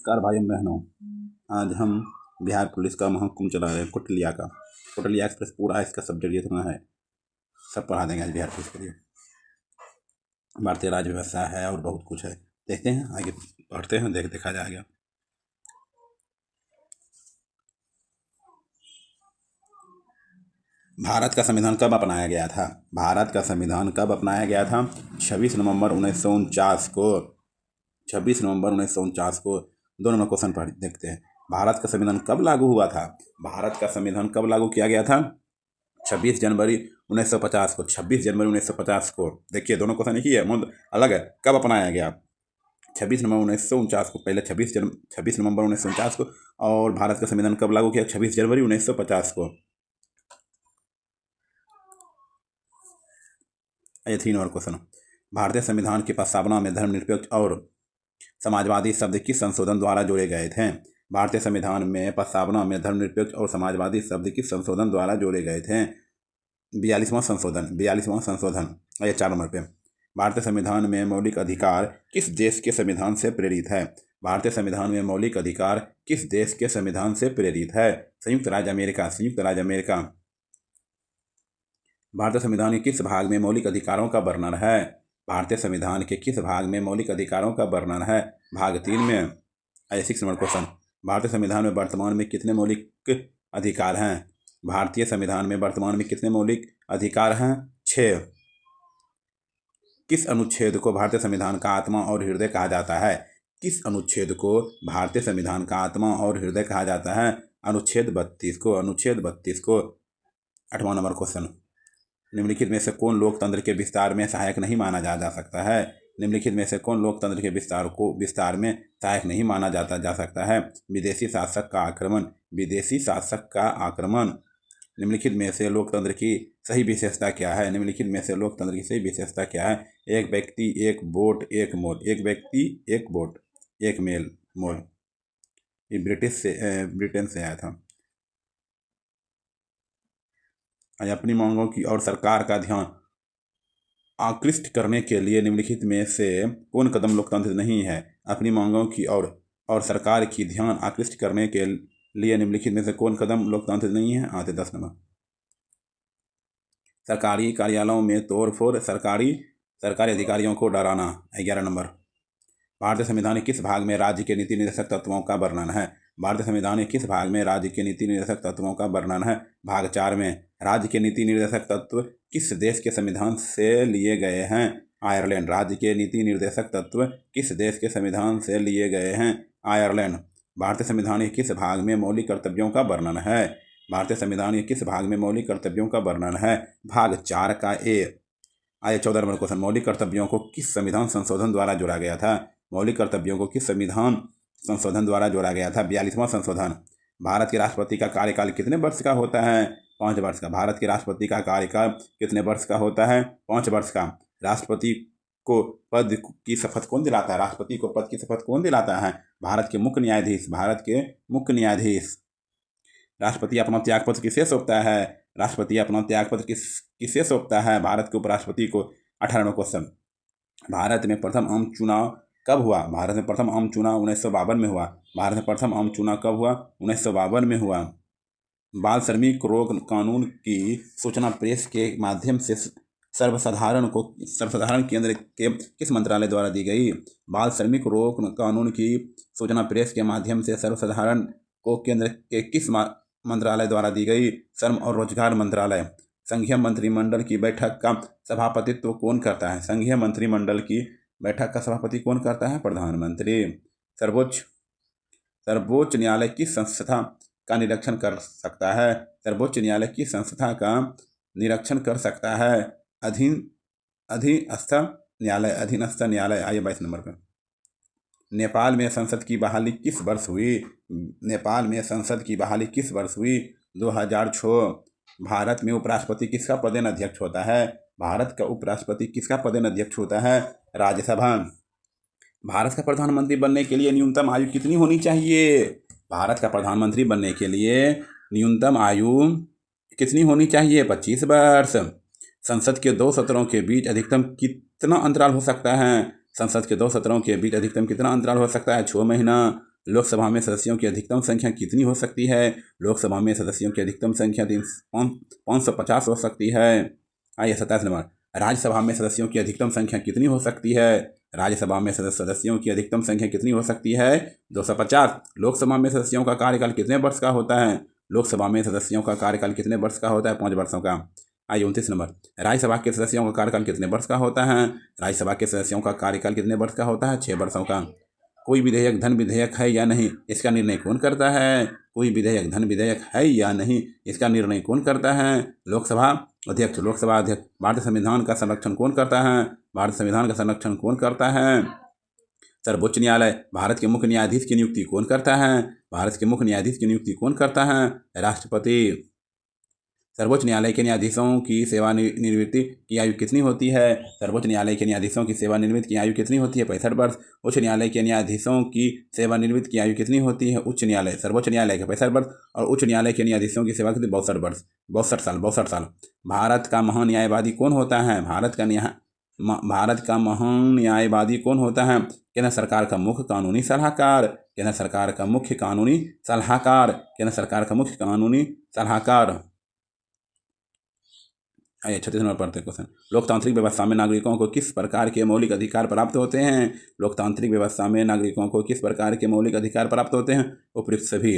नमस्कार भाइयों बहनों, आज हम बिहार पुलिस का महाकुंभ चला रहे हैं कोटलिया एक्सप्रेस। पूरा इसका सब्जेक्ट जितना है सब पढ़ा देंगे आज बिहार पुलिस के लिए। भारतीय राज्य व्यवस्था है और बहुत कुछ है, देखते हैं आगे पढ़ते हैं, देखा जाएगा। भारत का संविधान कब अपनाया गया था? भारत का संविधान कब अपनाया गया था? 26 नवंबर 1949 को। 26 नवंबर 1949 को। 2 नंबर क्वेश्चन पढ़ देखते हैं। भारत का संविधान कब लागू हुआ था? भारत का संविधान कब लागू किया गया था? 26 जनवरी 1950 को। 26 जनवरी 1950 को। देखिए दोनों क्वेश्चन एक ही है, अलग है। कब अपनाया गया? 26 नवंबर 1949 को। पहले 26 नवंबर 1949 को। और भारत का संविधान कब लागू किया? 26 जनवरी 1950 को। ये 3 नंबर क्वेश्चन। भारतीय संविधान की प्रस्तावना में धर्मनिरपेक्ष और समाजवादी शब्द किस संशोधन द्वारा जोड़े गए थे? भारतीय संविधान में प्रस्तावना में धर्मनिरपेक्ष और समाजवादी शब्द किस संशोधन द्वारा जोड़े गए थे? 42वां संशोधन। ये 4 नंबर पे। भारतीय संविधान में मौलिक अधिकार किस देश के संविधान से प्रेरित है? भारतीय संविधान में मौलिक अधिकार किस देश के संविधान से प्रेरित है? संयुक्त राज्य अमेरिका। भारतीय संविधान के किस भाग में मौलिक अधिकारों का वर्णन है? भारतीय संविधान के किस भाग में मौलिक अधिकारों का वर्णन है? भाग 3 में। 6 नंबर क्वेश्चन। भारतीय संविधान में वर्तमान में कितने मौलिक अधिकार हैं? भारतीय संविधान में वर्तमान में कितने मौलिक अधिकार हैं? 6। किस अनुच्छेद को भारतीय संविधान का आत्मा और हृदय कहा जाता है? किस अनुच्छेद को भारतीय संविधान का आत्मा और हृदय कहा जाता है? अनुच्छेद 32 को। 8वां नंबर क्वेश्चन। निम्नलिखित में से कौन लोकतंत्र के विस्तार में सहायक नहीं माना जा सकता है? निम्नलिखित में से कौन लोकतंत्र के विस्तार में सहायक नहीं माना जा सकता है? विदेशी शासक का आक्रमण। निम्नलिखित में से लोकतंत्र की सही विशेषता क्या है? एक व्यक्ति एक वोट एक मोल। ये ब्रिटेन से आया था। अपनी मांगों की और सरकार का ध्यान आकृष्ट करने के लिए निम्नलिखित में से कौन कदम लोकतंत्र नहीं है? अपनी मांगों की और सरकार की ध्यान आकृष्ट करने के लिए निम्नलिखित में से कौन कदम लोकतंत्र नहीं है? आते 10 नंबर। सरकारी कार्यालयों में तोड़फोड़, सरकारी अधिकारियों को डराना। 11 नंबर। भारतीय संविधान के किस भाग में राज्य के नीति निर्देशक तत्वों का वर्णन है? भारतीय संविधान के किस भाग में राज्य के नीति निर्देशक तत्वों का वर्णन है? भाग 4 में। राज्य के नीति निर्देशक तत्व किस देश के संविधान से लिए गए हैं? आयरलैंड। राज्य के नीति निर्देशक तत्व किस देश के संविधान से लिए गए हैं? आयरलैंड। भारतीय संविधान के किस भाग में मौलिक कर्तव्यों का वर्णन है? भारतीय संविधान के किस भाग में मौलिक कर्तव्यों का वर्णन है? भाग 4 का ए। 14 नंबर क्वेश्चन। मौलिक कर्तव्यों को किस संविधान संशोधन द्वारा जोड़ा गया था? मौलिक कर्तव्यों को किस संविधान संशोधन द्वारा जोड़ा गया था? 42वां संशोधन। भारत के राष्ट्रपति का कार्यकाल कितने वर्ष का होता है? 5 वर्ष का। भारत के राष्ट्रपति का कार्यकाल कितने वर्ष का होता है? 5 वर्ष का। राष्ट्रपति को पद की शपथ कौन दिलाता है? राष्ट्रपति को पद की शपथ कौन दिलाता है? भारत के मुख्य न्यायाधीश। राष्ट्रपति अपना त्यागपत्र किसे सौंपता है? किसे सौंपता है? भारत के उपराष्ट्रपति को। 18वां क्वेश्चन। भारत में प्रथम आम चुनाव कब हुआ? भारत में प्रथम आम चुनाव 1952 में हुआ। भारत में प्रथम आम चुनाव कब हुआ? 1952 में हुआ। बाल श्रमिक रोक कानून की सूचना प्रेस के माध्यम से सर्वसाधारण केंद्र के किस मंत्रालय द्वारा दी गई? बाल श्रमिक रोक कानून की सूचना प्रेस के माध्यम से सर्वसाधारण को केंद्र के किस मंत्रालय द्वारा दी गई? श्रम और रोजगार मंत्रालय। संघीय मंत्रिमंडल की बैठक का सभापतित्व कौन करता है? संघीय मंत्रिमंडल की बैठक का सभापति कौन करता है? प्रधानमंत्री। सर्वोच्च न्यायालय किस संस्था का निरीक्षण कर सकता है? सर्वोच्च न्यायालय किस संस्था का निरीक्षण कर सकता है? अधीनस्थ न्यायालय। आइए 22 नंबर पर। नेपाल में संसद की बहाली किस वर्ष हुई? 2006। भारत में उपराष्ट्रपति किसका पदेन अध्यक्ष होता है? भारत का उपराष्ट्रपति किसका पदेन अध्यक्ष होता है? राज्यसभा। भारत का प्रधानमंत्री बनने के लिए न्यूनतम आयु कितनी होनी चाहिए? भारत का प्रधानमंत्री बनने के लिए न्यूनतम आयु कितनी होनी चाहिए? 25 वर्ष। संसद के 2 सत्रों के बीच अधिकतम कितना अंतराल हो सकता है? संसद के 2 सत्रों के बीच अधिकतम कितना अंतराल हो सकता है? 6 महीना। लोकसभा में सदस्यों की अधिकतम संख्या कितनी हो सकती है? लोकसभा में सदस्यों की अधिकतम संख्या 550 हो सकती है। आइए 27 नंबर, राज्यसभा में सदस्यों की अधिकतम संख्या कितनी हो सकती है? राज्यसभा में सदस्यों की अधिकतम संख्या कितनी हो सकती है? 250। लोकसभा में सदस्यों का कार्यकाल कितने वर्ष का होता है? लोकसभा में सदस्यों का कार्यकाल कितने वर्ष का होता है? 5 वर्षों का। आइए 29 नंबर, राज्यसभा के सदस्यों का कार्यकाल कितने वर्ष का होता है? राज्यसभा के सदस्यों का कार्यकाल कितने वर्ष का होता है? 6 वर्षों का। कोई विधेयक धन विधेयक है या नहीं, इसका निर्णय कौन करता है? कोई विधेयक धन विधेयक है या नहीं, इसका निर्णय कौन करता है? लोकसभा अध्यक्ष। लोकसभा अध्यक्ष। भारतीय संविधान का संरक्षण कौन करता है? भारतीय संविधान का संरक्षण कौन करता है? सर्वोच्च न्यायालय। भारत के मुख्य न्यायाधीश की नियुक्ति कौन करता है? भारत के मुख्य न्यायाधीश की नियुक्ति कौन करता है? राष्ट्रपति। सर्वोच्च न्यायालय के न्यायाधीशों की सेवानिवृत्ति की आयु कितनी होती है? सर्वोच्च न्यायालय के न्यायाधीशों की सेवानिवृत्ति की आयु कितनी होती है? 65 वर्ष। उच्च न्यायालय के न्यायाधीशों की सेवानिवृत्ति की आयु कितनी होती है? उच्च न्यायालय सर्वोच्च न्यायालय के 65 वर्ष और उच्च न्यायालय के न्यायाधीशों की सेवा की 62 वर्ष, 62 साल। भारत का महान न्यायवादी कौन होता है? भारत का महान न्यायवादी कौन होता है? केंद्र सरकार का मुख्य कानूनी सलाहकार। केंद्र सरकार का मुख्य कानूनी सलाहकार। केंद्र सरकार का मुख्य कानूनी सलाहकार। आइए 36 नंबर पढ़ते क्वेश्चन, लोकतांत्रिक व्यवस्था में नागरिकों को किस प्रकार के मौलिक अधिकार प्राप्त होते हैं? लोकतांत्रिक व्यवस्था में नागरिकों को किस प्रकार के मौलिक अधिकार प्राप्त होते हैं? उपयुक्त सभी।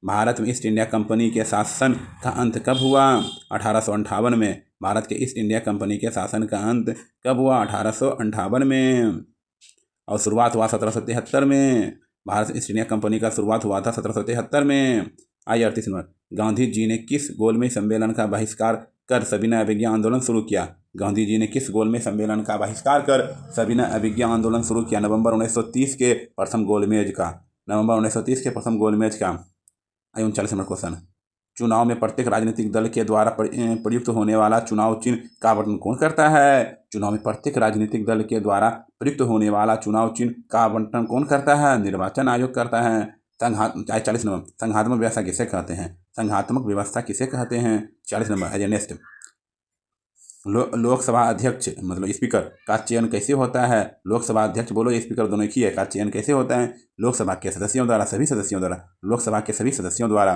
भारत में ईस्ट इंडिया कंपनी के शासन का अंत कब हुआ? 1858 में। भारत के ईस्ट इंडिया कंपनी के शासन का अंत कब हुआ? 1858 में। और शुरुआत हुआ 1773 में। भारत ईस्ट इंडिया कंपनी का शुरुआत हुआ था 1773 में। आइए 38 नंबर, गांधी जी ने किस गोलमेज सम्मेलन का बहिष्कार कर सविनय अवज्ञा आंदोलन शुरू किया? गांधी जी ने किस गोलमेज सम्मेलन का बहिष्कार कर सविनय अवज्ञा आंदोलन शुरू किया? नवंबर 1930 के प्रथम गोलमेज का। नवंबर 1930 के प्रथम गोलमेज का। आइए 39 नंबर क्वेश्चन, चुनाव में प्रत्येक राजनीतिक दल के द्वारा प्रयुक्त होने वाला चुनाव चिन्ह का आवंटन कौन करता है? चुनाव में प्रत्येक राजनीतिक दल के द्वारा प्रयुक्त होने वाला चुनाव चिन्ह का आवंटन कौन करता है? निर्वाचन आयोग करता है। 40 नंबर, संघात्मक व्यवस्था किसे कहते हैं? संघात्मक व्यवस्था किसे कहते हैं? 40 नंबर, एज नेक्स्ट, लोकसभा अध्यक्ष मतलब स्पीकर का चयन कैसे होता है? लोकसभा अध्यक्ष बोलो स्पीकर दोनों ही है, का चयन कैसे होता है? लोकसभा के सदस्यों द्वारा, सभी सदस्यों द्वारा, लोकसभा के सभी सदस्यों द्वारा।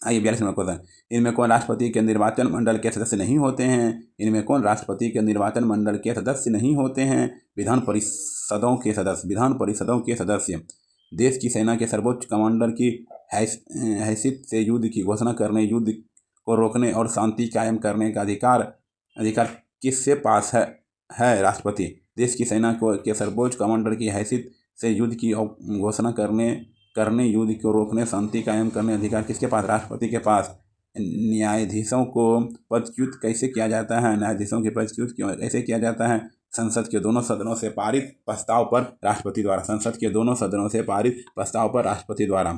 आइए 42 नंबर क्वेश्चन, इनमें कौन राष्ट्रपति के निर्वाचन मंडल के सदस्य नहीं होते हैं? इनमें कौन राष्ट्रपति के निर्वाचन मंडल के सदस्य नहीं होते हैं? विधान परिषदों के सदस्य। विधान परिषदों के सदस्य। देश की सेना के सर्वोच्च कमांडर की हैसियत से युद्ध की घोषणा करने, युद्ध को रोकने और शांति कायम करने का अधिकार किससे पास है? राष्ट्रपति। देश की सेना के सर्वोच्च कमांडर की हैसियत से युद्ध की घोषणा करने, युद्ध को रोकने, शांति कायम करने अधिकार किसके पास? राष्ट्रपति के पास। न्यायाधीशों को पदच्युत कैसे किया जाता है? न्यायाधीशों के पदच्युत कैसे किया जाता है? संसद के दोनों सदनों से पारित प्रस्ताव पर राष्ट्रपति द्वारा। संसद के दोनों सदनों से पारित प्रस्ताव पर राष्ट्रपति द्वारा।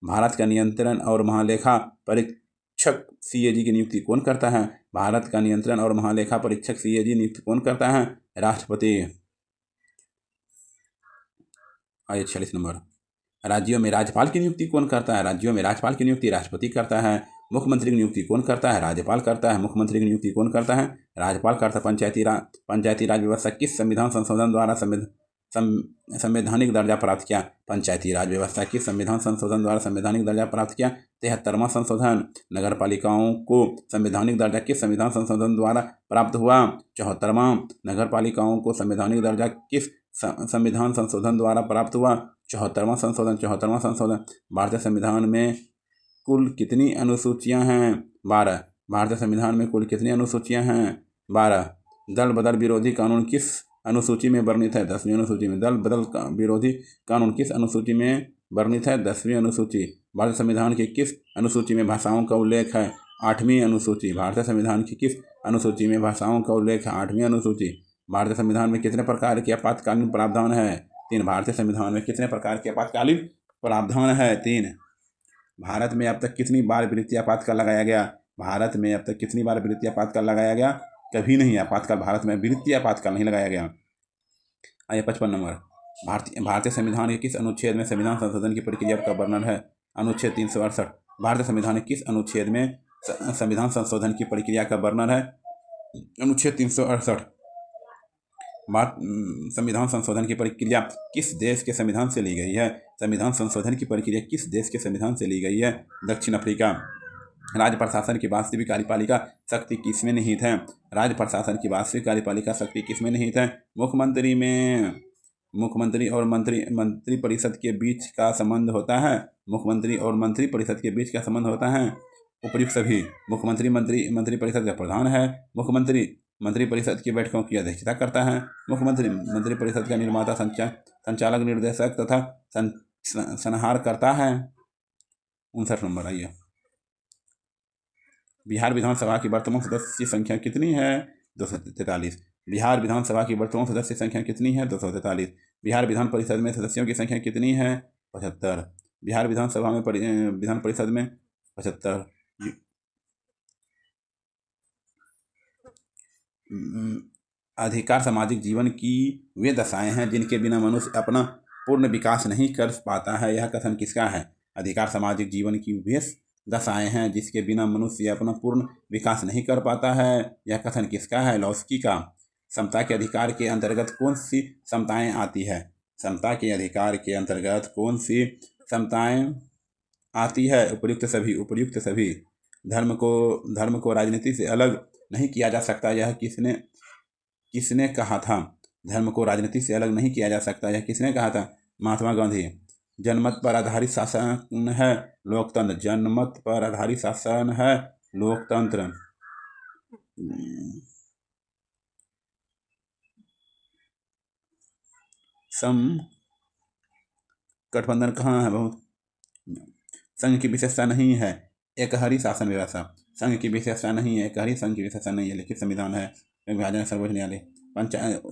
भारत का नियंत्रण और महालेखा परीक्षक CAG की नियुक्ति कौन करता है? भारत का नियंत्रण और महालेखा परीक्षक CAG नियुक्ति कौन करता है? राष्ट्रपति। आइए 46 नंबर, राज्यों में राज्यपाल की नियुक्ति कौन करता है? राज्यों में राज्यपाल की नियुक्ति राष्ट्रपति करता है। मुख्यमंत्री की नियुक्ति कौन करता है? राज्यपाल करता है। मुख्यमंत्री की नियुक्ति कौन करता है? राज्यपाल करता है। पंचायती राज व्यवस्था किस संविधान संशोधन द्वारा संवैधानिक दर्जा प्राप्त किया? पंचायती राज व्यवस्था किस संविधान संशोधन द्वारा संवैधानिक दर्जा प्राप्त किया? 73वां संशोधन। नगर पालिकाओं को संवैधानिक दर्जा किस संविधान संशोधन द्वारा प्राप्त हुआ? 74वां। नगर पालिकाओं को संवैधानिक दर्जा किस संविधान संशोधन द्वारा प्राप्त हुआ? 74वां संशोधन। 74वां संशोधन। भारतीय संविधान में कुल कितनी अनुसूचियां हैं? 12। भारतीय संविधान में कुल कितनी अनुसूचियां हैं? 12। दल बदल विरोधी कानून किस अनुसूची में वर्णित है? 10वीं अनुसूची में। दल बदल विरोधी कानून किस अनुसूची में वर्णित है? 10वीं अनुसूची। भारतीय संविधान की किस अनुसूची में भाषाओं का उल्लेख है? 8वीं अनुसूची। भारतीय संविधान की किस अनुसूची में भाषाओं का उल्लेख है? 8वीं अनुसूची। भारतीय संविधान में कितने प्रकार के आपातकालीन प्रावधान है? 3। भारतीय संविधान में कितने प्रकार के आपातकालीन प्रावधान है? 3। भारत में अब तक कितनी बार वृत्तीय आपातकाल लगाया गया? भारत में अब तक कितनी बार वृत्तीय आपातकाल लगाया गया? कभी नहीं। आपातकाल भारत में वृत्तीय आपातकाल नहीं लगाया गया। आइए 55 नंबर, भारतीय संविधान के किस अनुच्छेद में संविधान संशोधन की प्रक्रिया का वर्णन है? अनुच्छेद 368। भारतीय संविधान के किस अनुच्छेद में संविधान संशोधन की प्रक्रिया का वर्णन है? अनुच्छेद 368। संविधान संशोधन की प्रक्रिया किस देश के संविधान से ली गई है? संविधान संशोधन की प्रक्रिया किस देश के संविधान से ली गई है? दक्षिण अफ्रीका। राज्य प्रशासन की वास्तविक कार्यपालिका शक्ति किसमें निहित है? राज्य प्रशासन की वास्तविक कार्यपालिका शक्ति किसमें निहित है? मुख्यमंत्री और मंत्रिपरिषद के बीच का संबंध होता है। मुख्यमंत्री और मंत्रिपरिषद के बीच का संबंध होता है। उपर्युक्त सभी। मुख्यमंत्री मंत्रिपरिषद का प्रधान है। मुख्यमंत्री मंत्रिपरिषद की बैठकों की अध्यक्षता करता है। मुख्यमंत्री मंत्रिपरिषद का निर्माता, संचालक, निर्देशक तथा संहार करता है। 59 नंबर। आइए, बिहार विधानसभा की वर्तमान सदस्य संख्या कितनी है? 243। बिहार विधानसभा की वर्तमान सदस्य संख्या कितनी है? 243। बिहार विधान परिषद में सदस्यों की संख्या कितनी है? 75। बिहार विधानसभा में विधान परिषद में 75। अधिकार सामाजिक जीवन की वे दशाएं हैं जिनके बिना मनुष्य अपना पूर्ण विकास नहीं कर पाता है। यह कथन किसका है? अधिकार सामाजिक जीवन की वे दशाएं हैं जिसके बिना मनुष्य अपना पूर्ण विकास नहीं कर पाता है। यह कथन किसका है? लॉस्की का। समता के अधिकार के अंतर्गत कौन सी समताएं आती है? समता के अधिकार के अंतर्गत कौन सी समताएं आती है? उपर्युक्त सभी। उपर्युक्त सभी। धर्म को राजनीति से अलग नहीं किया जा सकता, यह किसने कहा था? धर्म को राजनीति से अलग नहीं किया जा सकता, यह किसने कहा था? महात्मा गांधी। जनमत पर आधारित शासन है लोकतंत्र। जनमत पर आधारित शासन है लोकतंत्र। गठबंधन कहाँ है? बहुत। संघ की विशेषता नहीं है एकहरी शासन व्यवस्था। संघ की विशेषता नहीं है एकहरी, संघ की विशेषता नहीं है लिखित संविधान है। विभाजन सर्वोच्च न्यायालय।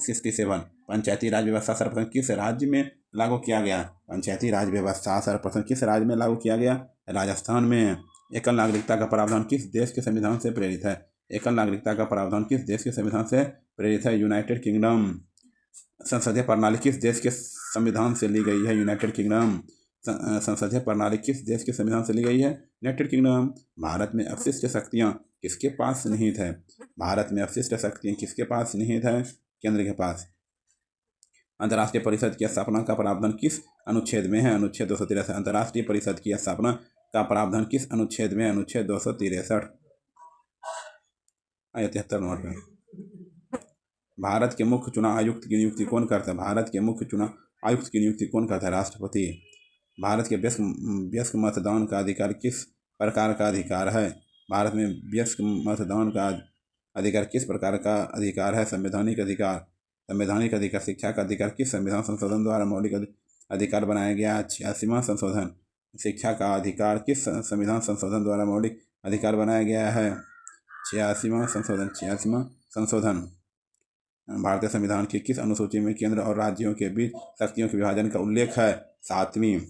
67। पंचायती राज व्यवस्था सर्वप्रथम किस राज्य में लागू किया गया? पंचायती राज व्यवस्था सर्वप्रथम किस राज्य में लागू किया गया? राजस्थान में। एकल नागरिकता का प्रावधान किस देश के संविधान से प्रेरित है? एकल नागरिकता का प्रावधान किस देश के संविधान से प्रेरित है? United kingdom. संसदीय प्रणाली किस देश के संविधान से ली गई है? United kingdom. संसदीय प्रणाली किस देश के संविधान से ली गई है? United kingdom. भारत में अपशिष्ट शक्तियाँ किसके पास निहित है? भारत में अपशिष्ट शक्तियाँ किसके पास निहित है? केंद्र के पास। अंतर्राष्ट्रीय परिषद की स्थापना का प्रावधान किस अनुच्छेद में है? अनुच्छेद 263। अंतर्राष्ट्रीय परिषद की स्थापना का प्रावधान किस अनुच्छेद में? अनुच्छेद 263। 73 नंबर पर। भारत के मुख्य चुनाव आयुक्त की नियुक्ति कौन करता है? भारत के मुख्य चुनाव आयुक्त की नियुक्ति कौन करता है? राष्ट्रपति। भारत के वयस्क मतदान का अधिकार किस प्रकार का अधिकार है? भारत में वयस्क मतदान का अधिकार किस प्रकार का अधिकार है? संवैधानिक अधिकार। संवैधानिक अधिकार। शिक्षा का अधिकार किस संविधान संशोधन द्वारा मौलिक अधिकार बनाया गया? 86वां संशोधन। शिक्षा का अधिकार किस संविधान संशोधन द्वारा मौलिक अधिकार बनाया गया है? 86वां संशोधन। 86वां संशोधन। भारतीय संविधान की किस अनुसूची में केंद्र और राज्यों के बीच शक्तियों के विभाजन का उल्लेख है? 7वीं।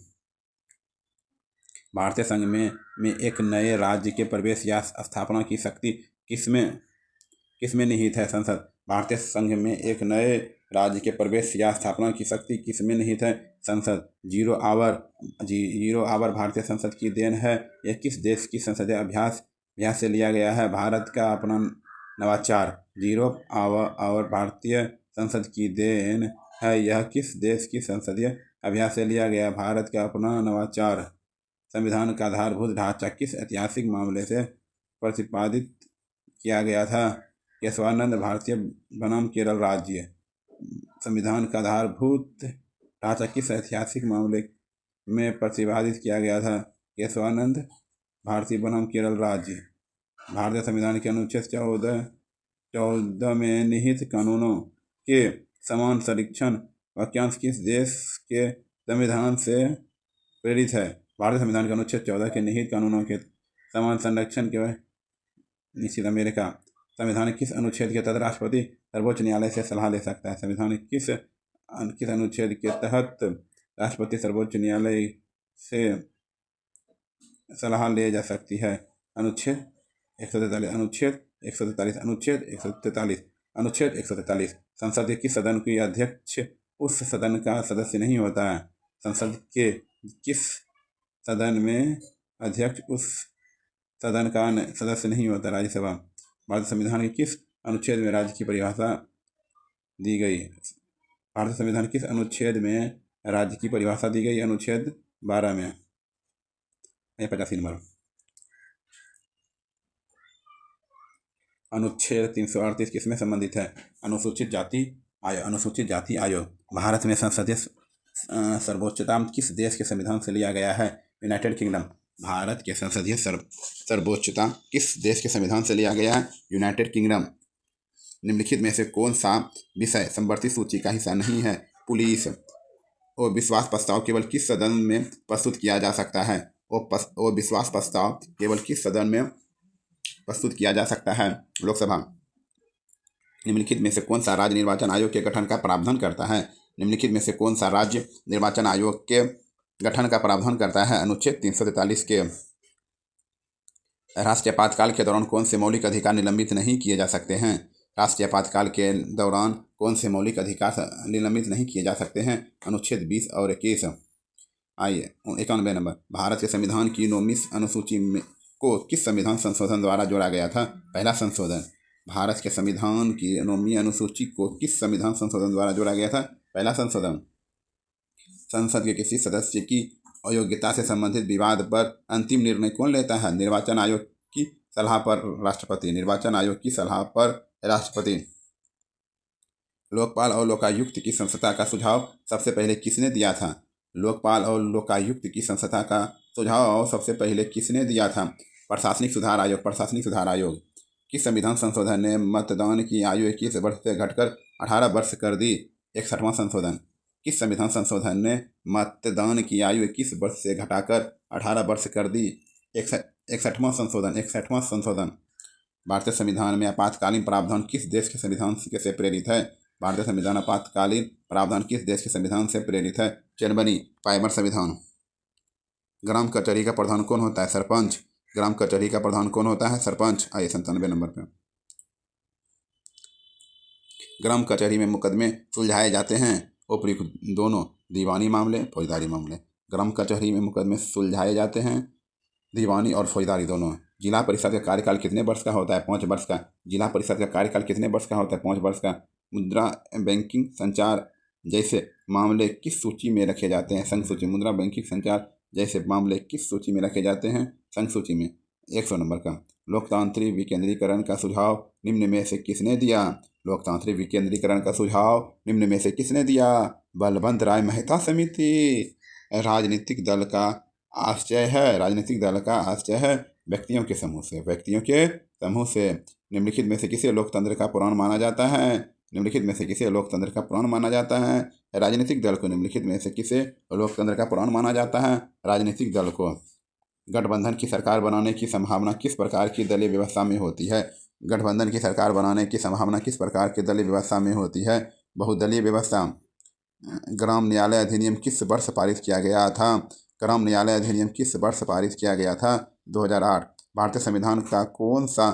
भारतीय संघ में एक नए राज्य के प्रवेश या स्थापना की शक्ति किसमें निहित है? संसद। भारतीय संघ में एक नए राज्य के प्रवेश या स्थापना की शक्ति किसमें निहित है? संसद। जीरो आवर भारतीय संसद की देन है। यह किस देश की संसदीय अभ्यास से लिया गया है? भारत का अपना नवाचार। जीरो आवर भारतीय संसद की देन है। यह किस देश की संसदीय अभ्यास से लिया गया? भारत का अपना नवाचार। संविधान का आधारभूत ढांचा किस ऐतिहासिक मामले से प्रतिपादित किया गया था? केशवानंद भारतीय बनाम केरल राज्य। संविधान का आधारभूत ढांचा किस ऐतिहासिक मामले में प्रतिपादित किया गया था? केशवानंद भारतीय बनाम केरल राज्य। भारतीय संविधान के अनुच्छेद 14 में निहित कानूनों के समान संरक्षण वाक्यांश किस देश के संविधान से प्रेरित है? भारतीय संविधान के अनुच्छेद 14 के निहित कानूनों के समान संरक्षण के निश्चित अमेरिका। संविधान किस अनुच्छेद के तहत राष्ट्रपति सर्वोच्च न्यायालय से सलाह ले सकता है? संविधान किस अनुच्छेद के तहत राष्ट्रपति सर्वोच्च न्यायालय से सलाह ले जा सकती है? अनुच्छेद 143। अनुच्छेद 143। अनुच्छेद 143। अनुच्छेद 143। संसद के किस सदन की अध्यक्ष उस सदन का सदस्य नहीं होता है? संसद के किस सदन में अध्यक्ष उस सदन का सदस्य नहीं होता? राज्यसभा। भारतीय संविधान के किस अनुच्छेद में राज्य की परिभाषा दी गई? भारतीय संविधान किस अनुच्छेद में राज्य की परिभाषा दी गई? अनुच्छेद 12 में। 85 नंबर। अनुच्छेद 338 किसमें संबंधित है? अनुसूचित जाति आयोग। अनुसूचित जाति आयोग। भारत में संसदीय सर्वोच्चता किस देश के संविधान से लिया गया है? United kingdom. भारत के संसदीय सर्वोच्चता किस देश के संविधान से लिया गया है? United kingdom. निम्नलिखित में से कौन सा विषय समवर्ती सूची का हिस्सा नहीं है? पुलिस। और विश्वास प्रस्ताव केवल किस सदन में प्रस्तुत किया जा सकता है? और विश्वास प्रस्ताव केवल किस सदन में प्रस्तुत किया जा सकता है? लोकसभा। निम्नलिखित में से कौन सा राज्य निर्वाचन आयोग के गठन का प्रावधान करता है? निम्नलिखित में से कौन सा राज्य निर्वाचन आयोग के गठन का प्रावधान करता है? अनुच्छेद 343 के। राष्ट्रीय आपातकाल के दौरान कौन से मौलिक अधिकार निलंबित नहीं किए जा सकते हैं? राष्ट्रीय आपातकाल के दौरान कौन से मौलिक अधिकार निलंबित नहीं किए जा सकते हैं? अनुच्छेद 20 और 21। आइए 91 नंबर। भारत के संविधान की 9वीं अनुसूची में को किस संविधान संशोधन द्वारा जोड़ा गया था? पहला संशोधन। भारत के संविधान की 9वीं अनुसूची को किस संविधान संशोधन द्वारा जोड़ा गया था? पहला संशोधन। संसद के किसी सदस्य की अयोग्यता से संबंधित विवाद पर अंतिम निर्णय कौन लेता है? निर्वाचन आयोग की सलाह पर राष्ट्रपति। निर्वाचन आयोग की सलाह पर राष्ट्रपति। लोकपाल और लोकायुक्त की संस्थापना का सुझाव सबसे पहले किसने दिया था? लोकपाल और लोकायुक्त की संस्थापना का सुझाव सबसे पहले किसने दिया था? प्रशासनिक सुधार आयोग। प्रशासनिक सुधार आयोग। किस संविधान संशोधन ने मतदान की आयु 21 वर्ष से घटकर 18 वर्ष कर दी? 61वां संशोधन। किस संविधान संशोधन ने मतदान की आयु 21 वर्ष से घटाकर 18 वर्ष कर दी? 61वां संशोधन। 61वां संशोधन। भारतीय संविधान में आपातकालीन प्रावधान किस देश के संविधान से प्रेरित है? भारतीय संविधान आपातकालीन प्रावधान किस देश के संविधान से प्रेरित है? जर्मनी। पाइमर संविधान। ग्राम कचहरी का प्रधान कौन होता है? सरपंच। ग्राम कचहरी का प्रधान कौन होता है? सरपंच। आइए 97 नंबर पे। ग्राम कचहरी में मुकदमे सुलझाए जाते हैं उपयुक्त दोनों, दीवानी मामले, फौजदारी मामले। ग्राम कचहरी में मुकदमे सुलझाए जाते हैं दीवानी और फौजदारी दोनों। जिला परिषद का कार्यकाल कितने वर्ष का होता है? 5 वर्ष का। जिला परिषद का कार्यकाल कितने वर्ष का होता है? 5 वर्ष का। मुद्रा बैंकिंग संचार जैसे मामले किस सूची में रखे जाते हैं? संघ सूची। मुद्रा बैंकिंग संचार जैसे मामले किस सूची में रखे जाते हैं? संघ सूची में। 100 नंबर का। लोकतांत्रिक विकेंद्रीकरण का सुझाव निम्न में से किसने दिया? लोकतांत्रिक विकेंद्रीकरण का सुझाव निम्न में से किसने दिया? बलवंत राय मेहता समिति। राजनीतिक दल का आशय है। राजनीतिक दल का आशय है व्यक्तियों के समूह से। व्यक्तियों के समूह से। निम्नलिखित में से किसे लोकतंत्र का पुराण माना जाता है? निम्नलिखित में से किसे लोकतंत्र का पुराण माना जाता है? राजनीतिक दल को। निम्नलिखित में से किसे लोकतंत्र का पुराण माना जाता है? राजनीतिक दल को। गठबंधन की सरकार बनाने की संभावना किस प्रकार की दलीय व्यवस्था में होती है? गठबंधन की सरकार बनाने की संभावना किस प्रकार की दलीय व्यवस्था में होती है? बहुदलीय व्यवस्था। ग्राम न्यायालय अधिनियम किस वर्ष पारित किया गया था? ग्राम न्यायालय अधिनियम किस वर्ष पारित किया गया था? 2008। भारतीय संविधान का कौन सा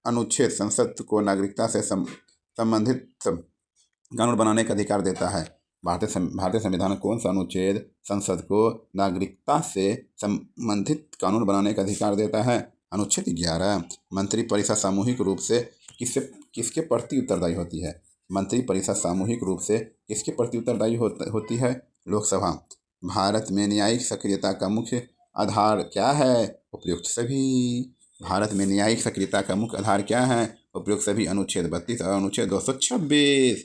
अनुच्छेद संसद को नागरिकता से संबंधित कानून बनाने का अधिकार देता है? भारतीय संविधान कौन सा अनुच्छेद संसद को नागरिकता से संबंधित कानून बनाने का अधिकार देता है? अनुच्छेद 11। मंत्रिपरिषद सामूहिक रूप से किसके प्रति उत्तरदायी होती है? मंत्रिपरिषद सामूहिक रूप से किसके प्रति उत्तरदायी होती है? लोकसभा। भारत में न्यायिक सक्रियता का मुख्य आधार क्या है? उपयुक्त सभी। भारत में न्यायिक सक्रियता का मुख्य आधार क्या है? उपयुक्त सभी। अनुच्छेद 32 और अनुच्छेद 226।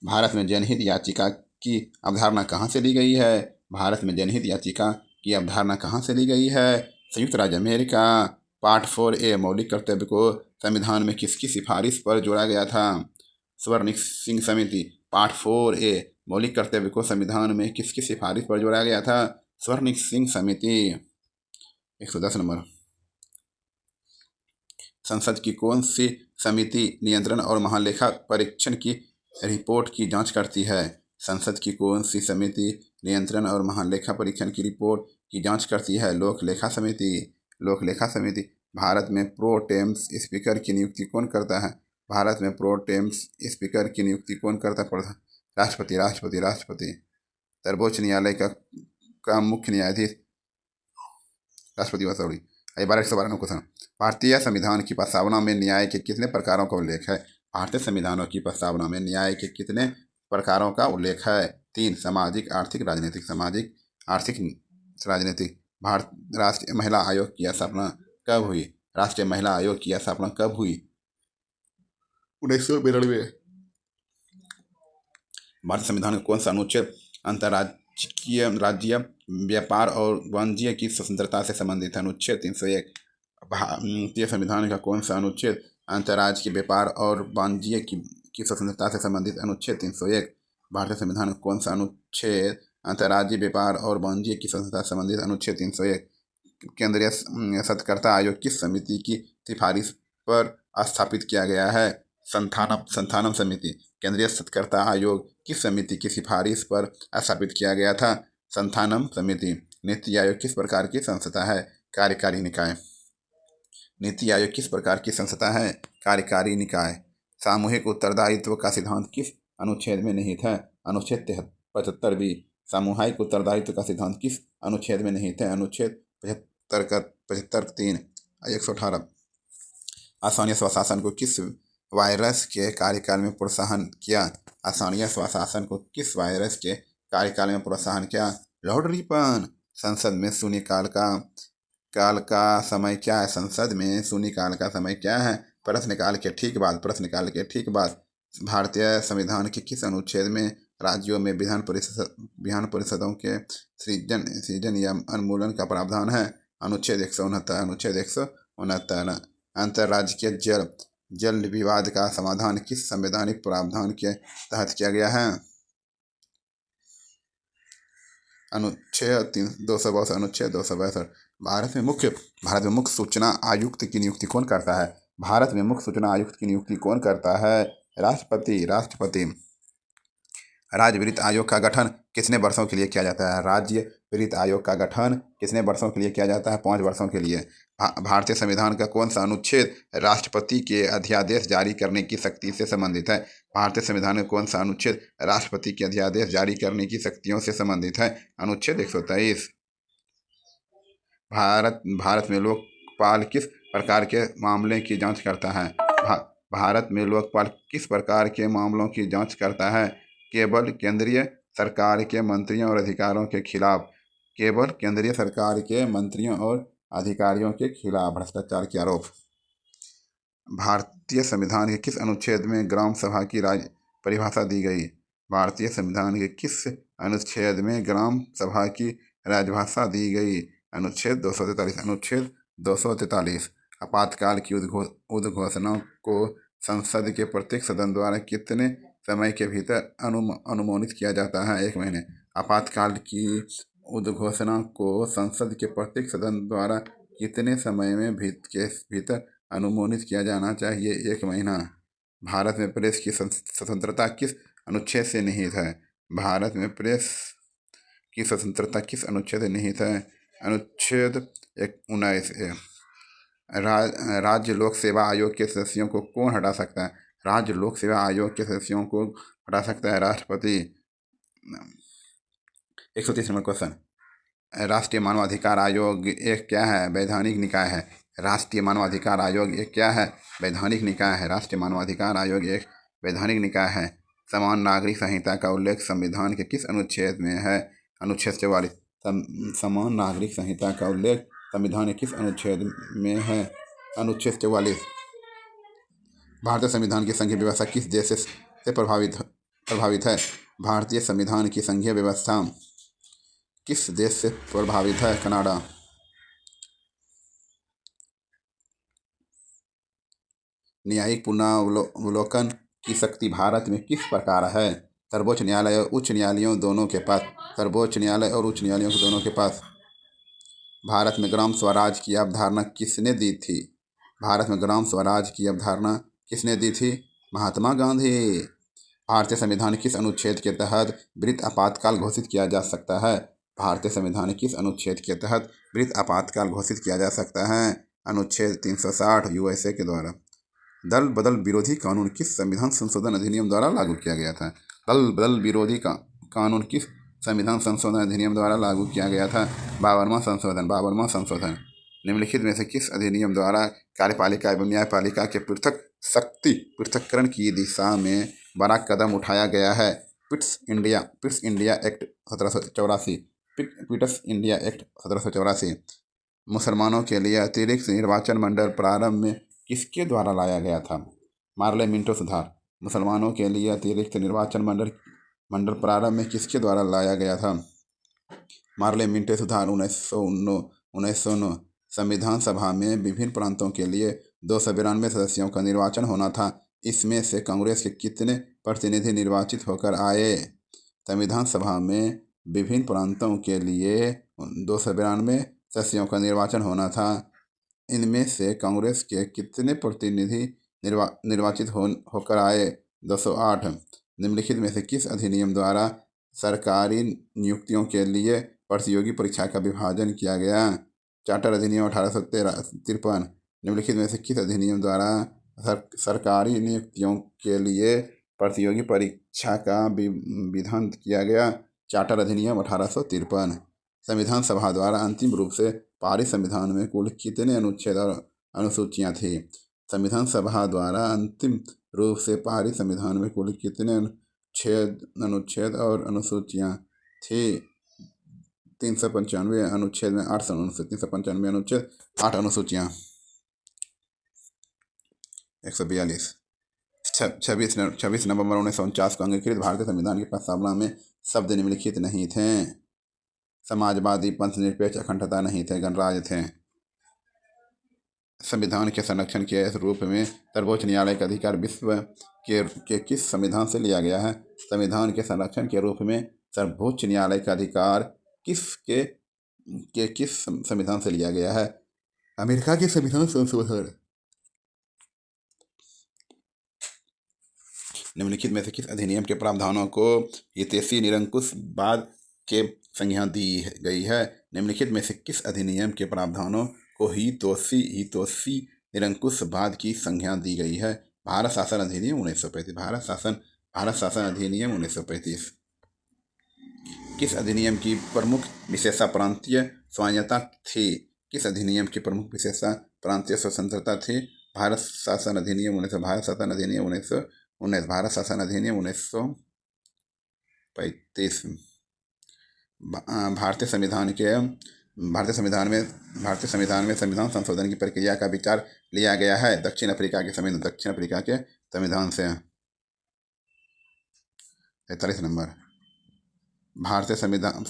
भारत में जनहित याचिका की अवधारणा कहाँ से ली गई है? भारत में जनहित याचिका की अवधारणा कहाँ से ली गई है? संयुक्त राज्य अमेरिका। पार्ट 4A मौलिक कर्तव्य को संविधान में किसकी सिफारिश पर जोड़ा गया था? स्वर्णिक सिंह समिति। पार्ट 4A मौलिक कर्तव्य को संविधान में किसकी सिफारिश पर जोड़ा गया था? स्वर्णिक सिंह समिति। 110 नंबर। संसद की कौन सी समिति नियंत्रण और महालेखा परीक्षण की रिपोर्ट की जांच करती है? संसद की कौन सी समिति नियंत्रण और महालेखा परीक्षण की रिपोर्ट की जांच करती है? लोक लेखा समिति। लोक लेखा समिति। भारत में प्रो टेम्स स्पीकर की नियुक्ति कौन करता है? भारत में प्रो टेम्स स्पीकर की नियुक्ति कौन करता है? राष्ट्रपति। राष्ट्रपति। राष्ट्रपति। सर्वोच्च न्यायालय का मुख्य न्यायाधीश राष्ट्रपति व सॉरी। 12 112 क्वेश्चन। भारतीय संविधान की प्रस्तावना में न्याय के कितने प्रकारों का उल्लेख है? भारतीय संविधानों की प्रस्तावना में न्याय के कितने प्रकारों का उल्लेख है? 3। सामाजिक, आर्थिक, राजनीतिक। सामाजिक, आर्थिक, राजनीतिक। भारत राष्ट्रीय महिला आयोग की स्थापना कब हुई? राष्ट्रीय महिला आयोग की स्थापना कब हुई? 1992। भारतीय संविधान का कौन सा अनुच्छेद अंतर्राज्यीय राज्य व्यापार और वाणिज्य की स्वतंत्रता से संबंधित है? अनुच्छेद 301। भारतीय संविधान का कौन सा अनुच्छेद अंतर्राज्यीय व्यापार और वाणिज्य की स्वतंत्रता से संबंधित? अनुच्छेद 301। भारतीय संविधान का कौन सा अनुच्छेद अंतर्राज्यीय व्यापार और वाणिज्य की स्वतंत्रता से संबंधित? अनुच्छेद 301। केंद्रीय सत्कर्ता आयोग किस समिति की सिफारिश पर स्थापित किया गया है? संथानम समिति। केंद्रीय सत्कर्ता आयोग किस समिति की सिफारिश पर स्थापित किया गया था? संथानम समिति। नीति आयोग किस प्रकार की संस्था है? कार्यकारी निकाय। नीति आयोग किस प्रकार की संस्था है? कार्यकारी निकाय। सामूहिक उत्तरदायित्व का सिद्धांत किस अनुच्छेद में निहित है? अनुच्छेद 75। सामूहिक उत्तरदायित्व का सिद्धांत किस अनुच्छेद में निहित है? अनुच्छेद 75(3). 118। स्थानीय स्वशासन को किस वायरस के कार्यकाल में प्रोत्साहन किया? स्थानीय स्वशासन को किस वायरस के कार्यकाल में प्रोत्साहन किया? Lord Ripon. संसद में शून्यकाल का समय क्या है? संसद में शून्यकाल का समय क्या है? प्रश्नकाल के ठीक बाद। प्रश्नकाल के ठीक बाद। भारतीय संविधान के किस अनुच्छेद में राज्यों में विधान परिषदों के सृजन या उन्मूलन का प्रावधान है? अनुच्छेद 169। अनुच्छेद 169। अंतर्राज्यीय जल विवाद का समाधान किस संवैधानिक प्रावधान के तहत किया गया है? अनुच्छेद 262। अनुच्छेद 262। भारत में मुख्य सूचना आयुक्त की नियुक्ति कौन करता है? भारत में मुख्य सूचना आयुक्त की नियुक्ति कौन करता है? राष्ट्रपति। राज्य वित्त आयोग का गठन कितने वर्षों के लिए किया जाता है? राज्य वित्त आयोग का गठन कितने वर्षों के लिए किया जाता है? 5 वर्षों के लिए। भारतीय संविधान का कौन सा अनुच्छेद राष्ट्रपति के अध्यादेश जारी करने की शक्ति से संबंधित है? भारतीय संविधान का कौन सा अनुच्छेद राष्ट्रपति के अध्यादेश जारी करने की शक्तियों से संबंधित है? अनुच्छेद 123। भारत में लोकपाल किस प्रकार के मामले की जांच करता है? भारत में लोकपाल किस प्रकार के मामलों की जांच करता है? केवल केंद्रीय सरकार के मंत्रियों और अधिकारियों के खिलाफ। केवल केंद्रीय सरकार के मंत्रियों और अधिकारियों के खिलाफ भ्रष्टाचार के आरोप। भारतीय संविधान के किस अनुच्छेद में ग्राम सभा की परिभाषा दी गई? भारतीय संविधान के किस अनुच्छेद में ग्राम सभा की राजभाषा दी गई? अनुच्छेद 243। अनुच्छेद 243। आपातकाल की उद्घोषणा को संसद के प्रत्येक सदन द्वारा कितने समय के भीतर अनुमोदित किया जाता है? 1 महीने। आपातकाल की उद्घोषणा को संसद के प्रत्येक सदन द्वारा कितने समय में के भीतर अनुमोदित किया जाना चाहिए? 1 महीना। भारत में प्रेस की स्वतंत्रता किस अनुच्छेद से निहित है? भारत में प्रेस की स्वतंत्रता किस अनुच्छेद से निहित है? अनुच्छेद 19। राज्य लोक सेवा आयोग के सदस्यों को कौन हटा सकता है? राज्य लोक सेवा आयोग के सदस्यों को हटा सकता है राष्ट्रपति। 130 नंबर क्वेश्चन। राष्ट्रीय मानवाधिकार आयोग एक क्या है? वैधानिक निकाय है। राष्ट्रीय मानवाधिकार आयोग एक क्या है? वैधानिक निकाय है। राष्ट्रीय मानवाधिकार आयोग एक वैधानिक निकाय है। समान नागरिक संहिता का उल्लेख संविधान के किस अनुच्छेद में है? अनुच्छेद 44। समान नागरिक संहिता का उल्लेख संविधान के किस अनुच्छेद में है? अनुच्छेद 44। भारतीय संविधान की संघीय व्यवस्था किस देश से प्रभावित है? भारतीय संविधान की संघीय व्यवस्था किस देश से प्रभावित है? कनाडा। न्यायिक पुनरावलोकन की शक्ति भारत में किस प्रकार है? सर्वोच्च न्यायालय और उच्च न्यायालयों दोनों के पास। सर्वोच्च न्यायालय और उच्च न्यायालयों दोनों के पास। भारत में ग्राम स्वराज की अवधारणा किसने दी थी? भारत में ग्राम स्वराज की अवधारणा किसने दी थी? महात्मा गांधी। भारतीय संविधान किस अनुच्छेद के तहत वृत्त आपातकाल घोषित किया जा सकता है? भारतीय संविधान किस अनुच्छेद के तहत वृत्त आपातकाल घोषित किया जा सकता है? अनुच्छेद 360 यूएसए के द्वारा। दल बदल विरोधी कानून किस संविधान संशोधन अधिनियम द्वारा लागू किया गया था? दल बदल विरोधी कानून किस संविधान संशोधन अधिनियम द्वारा लागू किया गया था? 52वां संशोधन। निम्नलिखित में से किस अधिनियम द्वारा कार्यपालिका एवं न्यायपालिका के पृथक शक्ति पृथक्करण की दिशा में बड़ा कदम उठाया गया है। Pitt's India act 1784। Pitt's India act 1784 मुसलमानों के लिए अतिरिक्त निर्वाचन मंडल प्रारंभ में किसके द्वारा लाया गया था? मार्ले मिंटो सुधार। मुसलमानों के लिए अतिरिक्त निर्वाचन मंडल प्रारंभ में किसके द्वारा लाया गया था? मार्ले मिंटो सुधार 1909। संविधान सभा में विभिन्न प्रांतों के लिए 292 सदस्यों का निर्वाचन होना था। इसमें से कांग्रेस के कितने प्रतिनिधि निर्वाचित होकर आए? संविधान सभा में विभिन्न प्रांतों के लिए 292 सदस्यों का निर्वाचन होना था। इनमें से कांग्रेस के कितने प्रतिनिधि निर्वाचित होकर आए? 208। निम्नलिखित में से किस अधिनियम द्वारा सरकारी नियुक्तियों के लिए प्रतियोगी परीक्षा का विभाजन किया गया? चार्टर अधिनियम 1853। निम्नलिखित में से किस अधिनियम द्वारा सरकारी नियुक्तियों के लिए प्रतियोगी परीक्षा का विधान किया गया? चार्टर अधिनियम 1853। संविधान सभा द्वारा अंतिम रूप से पारित संविधान में कुल कितने अनुच्छेद और अनुसूचियां थी? संविधान सभा द्वारा अंतिम रूप से पारित संविधान में कुल कितने अनुच्छेद और अनुसूचियां थी? 395 अनुच्छेद में 8 अनुच्छेद, 395 अनुच्छेद, 8 अनुसूचियां। 142। 26 नवंबर 1949 को अंगीकृत भारतीय संविधान की प्रस्तावना में शब्द निम्नलिखित नहीं थे? समाजवादी, पंथ निरपेक्ष, अखंडता नहीं थे, गणराज्य थे। संविधान के संरक्षण के रूप में सर्वोच्च न्यायालय का अधिकार विश्व के किस संविधान से लिया गया है? संविधान के संरक्षण के रूप में सर्वोच्च न्यायालय का अधिकार किस संविधान से लिया गया है? अमेरिका के संविधान संशोधन। निम्नलिखित में से किस अधिनियम के प्रावधानों को हितैषी निरंकुशवाद के संज्ञा दी गई है? निम्नलिखित में से किस अधिनियम के प्रावधानों को हितैषी निरंकुशवाद की संज्ञा दी गई है? भारत शासन अधिनियम 1935। भारत शासन अधिनियम 1935। किस अधिनियम की प्रमुख विशेषता प्रांतीय स्वायत्तता थी? किस अधिनियम की प्रमुख विशेषता प्रांतीय स्वतंत्रता थी? भारत शासन अधिनियम 19 भारत शासन अधिनियम 1919। भारत शासन अधिनियम 1935। भारतीय संविधान में संविधान संशोधन की प्रक्रिया का विचार लिया गया है दक्षिण अफ्रीका के संविधान से। 43 नंबर। भारतीय संविधान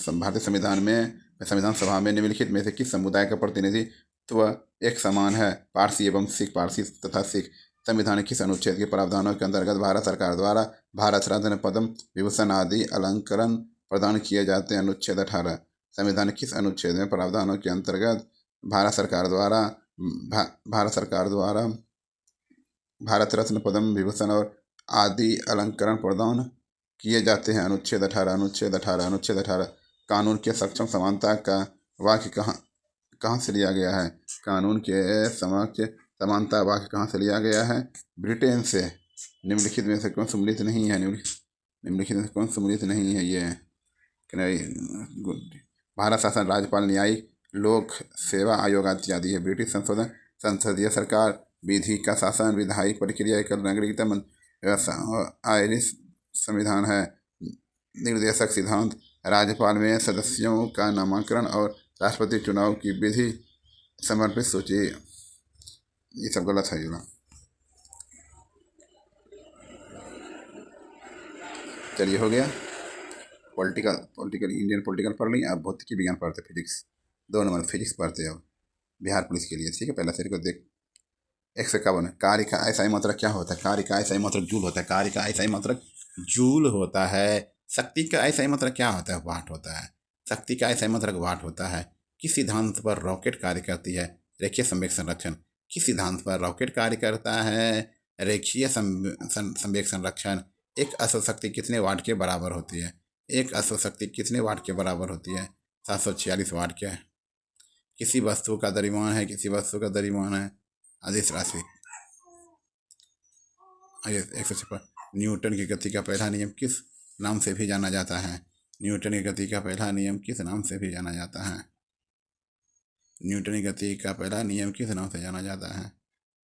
सभा में निम्नलिखित में से किस समुदाय का प्रतिनिधित्व एक समान है? पारसी एवं सिख। पारसी तथा सिख। संविधान किस अनुच्छेद के प्रावधानों के अंतर्गत भारत सरकार द्वारा भारत रत्न, पद्म विभूषण आदि अलंकरण प्रदान किए जाते हैं? अनुच्छेद 18। संविधान किस अनुच्छेद में प्रावधानों के अंतर्गत भारत सरकार द्वारा भारत रत्न, पद्म विभूषण और आदि अलंकरण प्रदान किए जाते हैं? अनुच्छेद 18। अनुच्छेद 18। अनुच्छेद 18। कानून के सक्षम समानता का वाक्य कहाँ से लिया गया है? कानून के समक्ष समानता वाक्य कहाँ से लिया गया है? ब्रिटेन से। निम्नलिखित में से कौन सम्मिलित नहीं है? निम्नलिखित में कौन सम्मिलित नहीं है? ये भारत शासन, राज्यपाल, न्यायिक, लोक सेवा आयोग इत्यादि है। ब्रिटिश संसदीय सरकार, विधि का शासन, विधायी प्रक्रिया, एकल नागरिकता व्यवस्था। आयरिश संविधान है। निर्देशक सिद्धांत, राज्यपाल में सदस्यों का नामांकन और राष्ट्रपति चुनाव की विधि, समर्पित सूची। ये सब गलत है। चलिए, हो गया। पॉलिटिकल इंडियन पॉलिटिकल पढ़ ली। आप भौतिकी विज्ञान पढ़ते, फिजिक्स 2 नंबर फिजिक्स पढ़ते हो बिहार पुलिस के लिए। ठीक है, पहला शेर को देख। 151। कार्य का अस्थायी मात्रक क्या होता है? कार्य का अस्थायी मात्रक जूल होता है। कार्य का अस्थायी मात्रक जूल होता है। शक्ति का अस्थायी मात्रक क्या होता है? वाट होता है। शक्ति का अस्थायी मात्रक वाट होता है। किस सिद्धांत पर रॉकेट कार्य करती है? रेखीय संवेग संरक्षण। किस सिद्धांत पर रॉकेट कार्य करता है? रेखीय संवेग संरक्षण। एक अश्व शक्ति कितने वाट के बराबर होती है? एक अश्व शक्ति कितने वाट के बराबर होती है? 746 वाट के। किसी वस्तु का द्रव्यमान है अदिश राशि। 156। न्यूटन की गति का पहला नियम किस नाम से भी जाना जाता है? न्यूटन की गति का पहला नियम किस नाम से भी जाना जाता है? न्यूटन की गति का पहला नियम किस नाम से जाना जाता है?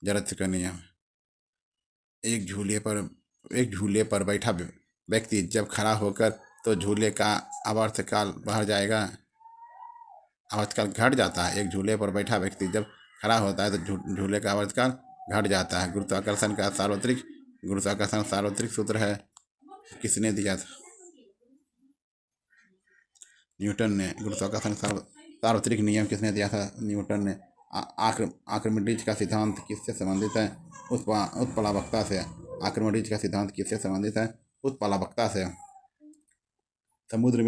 जड़त्व का नियम। एक झूले पर एक झूले पर बैठा व्यक्ति जब खड़ा होकर तो झूले का आवर्तकाल बढ़ जाएगा, आवर्तकाल घट जाता है। एक झूले पर बैठा व्यक्ति जब खड़ा होता है तो झूले का आवर्तकाल घट जाता है। गुरुत्वाकर्षण सार्वत्रिक सूत्र है, किसने दिया था? न्यूटन ने। गुरुत्वाकर्षण सार्वत्रिक नियम किसने दिया था? न्यूटन ने। आर्किमिडीज का सिद्धांत किससे संबंधित है? उत्प्लावकता से। आर्किमिडीज का सिद्धांत किससे संबंधित है? उत्प्लावकता से। समुद्र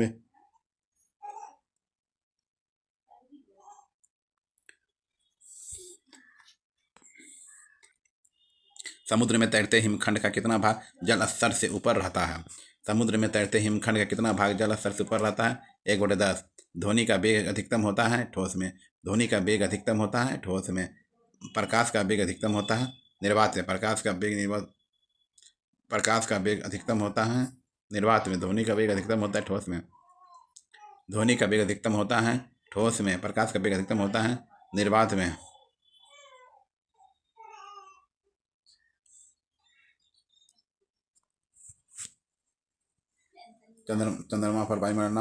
में तैरते हिमखंड का कितना भाग जल स्तर से ऊपर रहता है? समुद्र में तैरते हिमखंड का कितना भाग जल स्तर से ऊपर रहता है? 1/10। ध्वनि का वेग अधिकतम होता है ठोस में। ध्वनि का वेग अधिकतम होता है ठोस में। प्रकाश का वेग अधिकतम होता है निर्वात में। प्रकाश का वेग अधिकतम होता है निर्वात में। ध्वनि का वेग अधिकतम होता है ठोस में। ध्वनि का वेग अधिकतम होता है ठोस में। प्रकाश का वेग अधिकतम होता है निर्वात में। चंद्रमा पर वायुमंडल न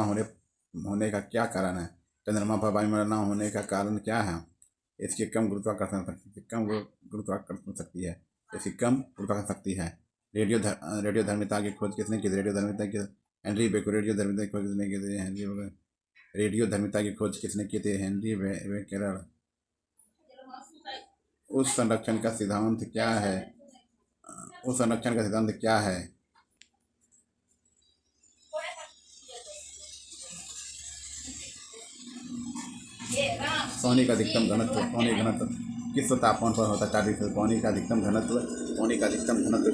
होने का क्या कारण है? चंद्रमा पर वायुमंडल न होने का कारण क्या है? इसकी कम गुरुत्वाकर्षण शक्ति है। इसकी कम गुरुत्वाकर्षण शक्ति है। रेडियो धर्मिता की खोज किसने की? Henri Becquerel. रेडियो धर्मिता की खोज किसने की थी? रेडियो धर्मिता की खोज किसने की थी? Henri Becquerel. उस संरक्षण का सिद्धांत क्या है? पानी का अधिकतम घनत्व किस तापमान पर होता है? 4 डिग्री सेल्सियस। पानी का अधिकतम घनत्व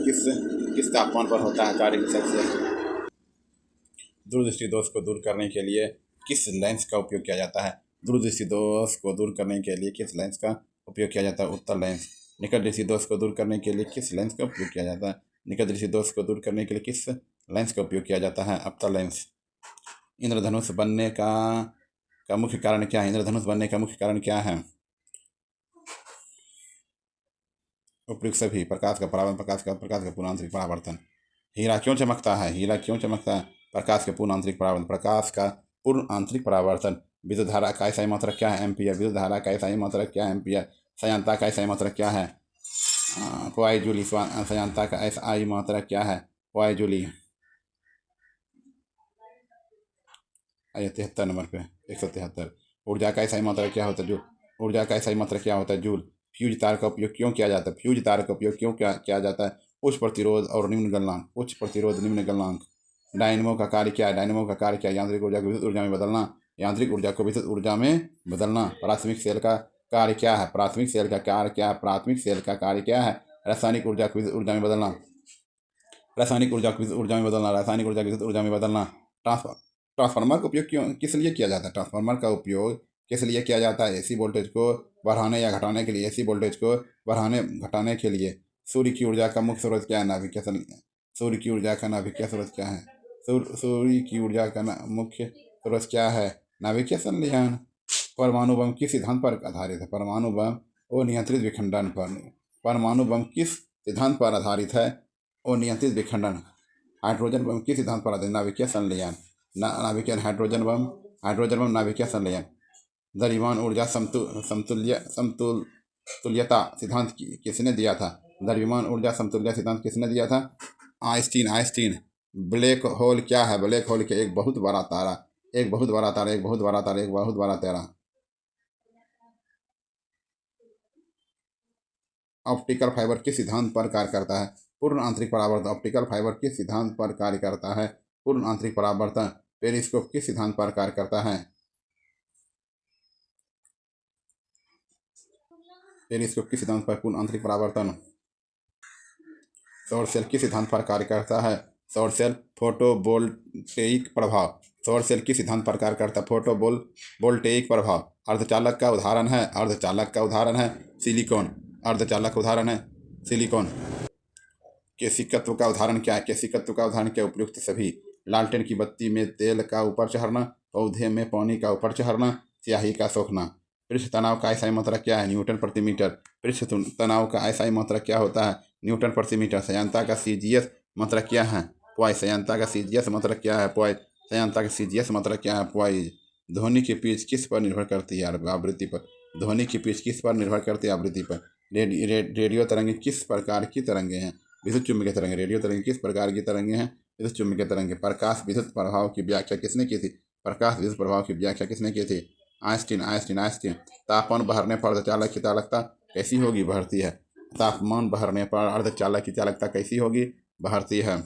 किस तापमान पर होता है? 4 डिग्री सेल्सियस। दूरदृष्टि दोष को दूर करने के लिए किस लेंस का उपयोग किया जाता है? दूरदृष्टि दोष को दूर करने के लिए किस लेंस का उपयोग किया जाता है? उत्तल लेंस। निकट दृष्टि दोष को दूर करने के लिए किस लेंस का उपयोग किया जाता है? निकट दृष्टि दोष को दूर करने के लिए किस लेंस का उपयोग किया जाता है? अवतल लेंस। इंद्रधनुष बनने का मुख्य कारण क्या है? इंद्रधनुष बनने का मुख्य कारण क्या है? उपयुक्त सभी। प्रकाश का परावर्तन। प्रकाश का पूर्ण आंतरिक परावर्तन। हीरा क्यों चमकता है? प्रकाश के पूर्ण आंतरिक परावर्तन। प्रकाश का पूर्ण आंतरिक परावर्तन। विद्युत धारा का SI मात्रक क्या है? एम्पियर। विद्युत धारा का SI मात्रक क्या है? एम्पियर। संयांता का SI मात्रक क्या है? पोआई जूली। संयांता का SI मात्रक क्या है? पोआई जूली। 73 नंबर पे 173। ऊर्जा का SI मात्रक क्या होता है? जूल। ऊर्जा का SI मात्रक क्या होता है? जूल। फ्यूज तार का उपयोग क्यों किया जाता है? उच्च प्रतिरोध और निम्न गलनांक। डायनेमो का कार्य क्या है? यांत्रिक ऊर्जा को विद्युत ऊर्जा में बदलना। प्राथमिक सेल का कार्य क्या है? रासायनिक ऊर्जा को विद्युत ऊर्जा में बदलना। ट्रांसफार्मर का उपयोग किस लिए किया जाता है? ट्रांसफार्मर का उपयोग किस लिए किया जाता है? AC वोल्टेज को बढ़ाने या घटाने के लिए। घटाने के लिए। सूर्य की ऊर्जा का मुख्य स्रोत क्या है? नाभिकीय संलयन। सूर्य की ऊर्जा का मुख्य स्रोत क्या है? नाभिकीय संलयन। परमाणु बम किस सिद्धांत पर आधारित है? परमाणु बम अनियंत्रित विखंडन पर। परमाणु बम किस सिद्धांत पर आधारित है? अनियंत्रित विखंडन। हाइड्रोजन बम किस सिद्धांत पर आधारित? नाभिकीय संलयन। हाइड्रोजन बम नाभिकीय संलयन। द्रव्यमान ऊर्जा समतुल्यता सिद्धांत किसने दिया था? द्रव्यमान ऊर्जा समतुल्य सिद्धांत किसने दिया था? आइंस्टीन। ब्लैक होल क्या है? ब्लैक होल के एक बहुत बड़ा तारा। ऑप्टिकल फाइबर किस सिद्धांत पर कार्य करता है? पूर्ण आंतरिक परावर्तन। ऑप्टिकल फाइबर किस सिद्धांत पर कार्य करता है? पूर्ण आंतरिक परावर्तन। पेरिस्कोप किस सिद्धांत पर कार्य करता है? पेरिस्कोप किस सिद्धांत पर पूर्ण आंतरिक परावर्तन। सौर सेल किस सिद्धांत पर कार्य करता है? सौर सेल फोटोवोल्टेइक प्रभाव। सौर सेल किस सिद्धांत पर कार्य करता है? फोटोवोल्टेइक प्रभाव। अर्धचालक का उदाहरण है सिलिकॉन। केशिकत्व का उदाहरण क्या है? उपयुक्त सभी। लालटेन की बत्ती में तेल का ऊपर चढ़ना। पौधे में पानी का ऊपर चढ़ना। स्याही का सोखना। पृष्ठ तनाव का SI मात्रक क्या है? न्यूटन प्रति मीटर। पृष्ठ तनाव का SI मात्रक क्या होता है? न्यूटन प्रति मीटर। संयंत्रता का CGS मात्रक क्या है? पॉइस। संयंत्रता का CGS मात्रक क्या है? पॉइस। संयंत्रता का CGS मात्रक क्या है? पॉइस। ध्वनि की पिच किस पर निर्भर करती है? आवृत्ति पर। ध्वनि की पिच किस पर निर्भर करती है? आवृत्ति पर। रेडियो तरंगे किस प्रकार की तरंगे हैं? विद्युत चुम्बकीय तरंगे। रेडियो तरंगे किस प्रकार की तरंगे हैं? विद्युत चुम्बकीय तरंगे। प्रकाश विद्युत प्रभाव की व्याख्या किसने की थी? प्रकाश विद्युत प्रभाव की व्याख्या किसने की थी? आइंस्टीन। तापमान बढ़ने पर अर्धचालक की चालकता कैसी होगी? बढ़ती है। तापमान बढ़ने पर अर्धचालक की चालकता कैसी होगी? बढ़ती है।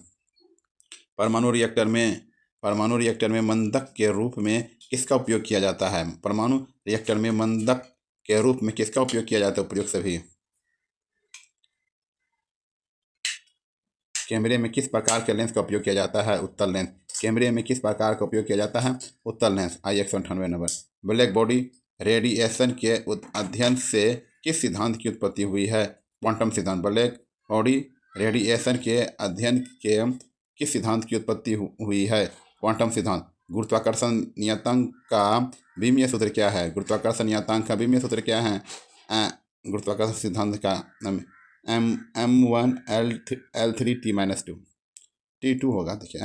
परमाणु रिएक्टर में मंदक के रूप में किसका उपयोग किया जाता है? परमाणु रिएक्टर में मंदक के रूप में किसका उपयोग किया जाता है? उपयोग सभी। कैमरे में किस प्रकार के लेंस का उपयोग किया जाता है? उत्तल लेंस। कैमरे में किस प्रकार का उपयोग किया जाता है? उत्तल lens. I-198 number. Black body radiation के अध्ययन से किस सिद्धांत की उत्पत्ति हुई है? क्वांटम सिद्धांत। ब्लैक बॉडी रेडिएशन के अध्ययन के किस सिद्धांत की उत्पत्ति हुई है? क्वांटम सिद्धांत। गुरुत्वाकर्षण नियतांक का विमीय सूत्र क्या है? गुरुत्वाकर्षण नियतांक का विमीय सूत्र क्या है? गुरुत्वाकर्षण सिद्धांत का M1 L3 T-2 T2 होगा। देखिए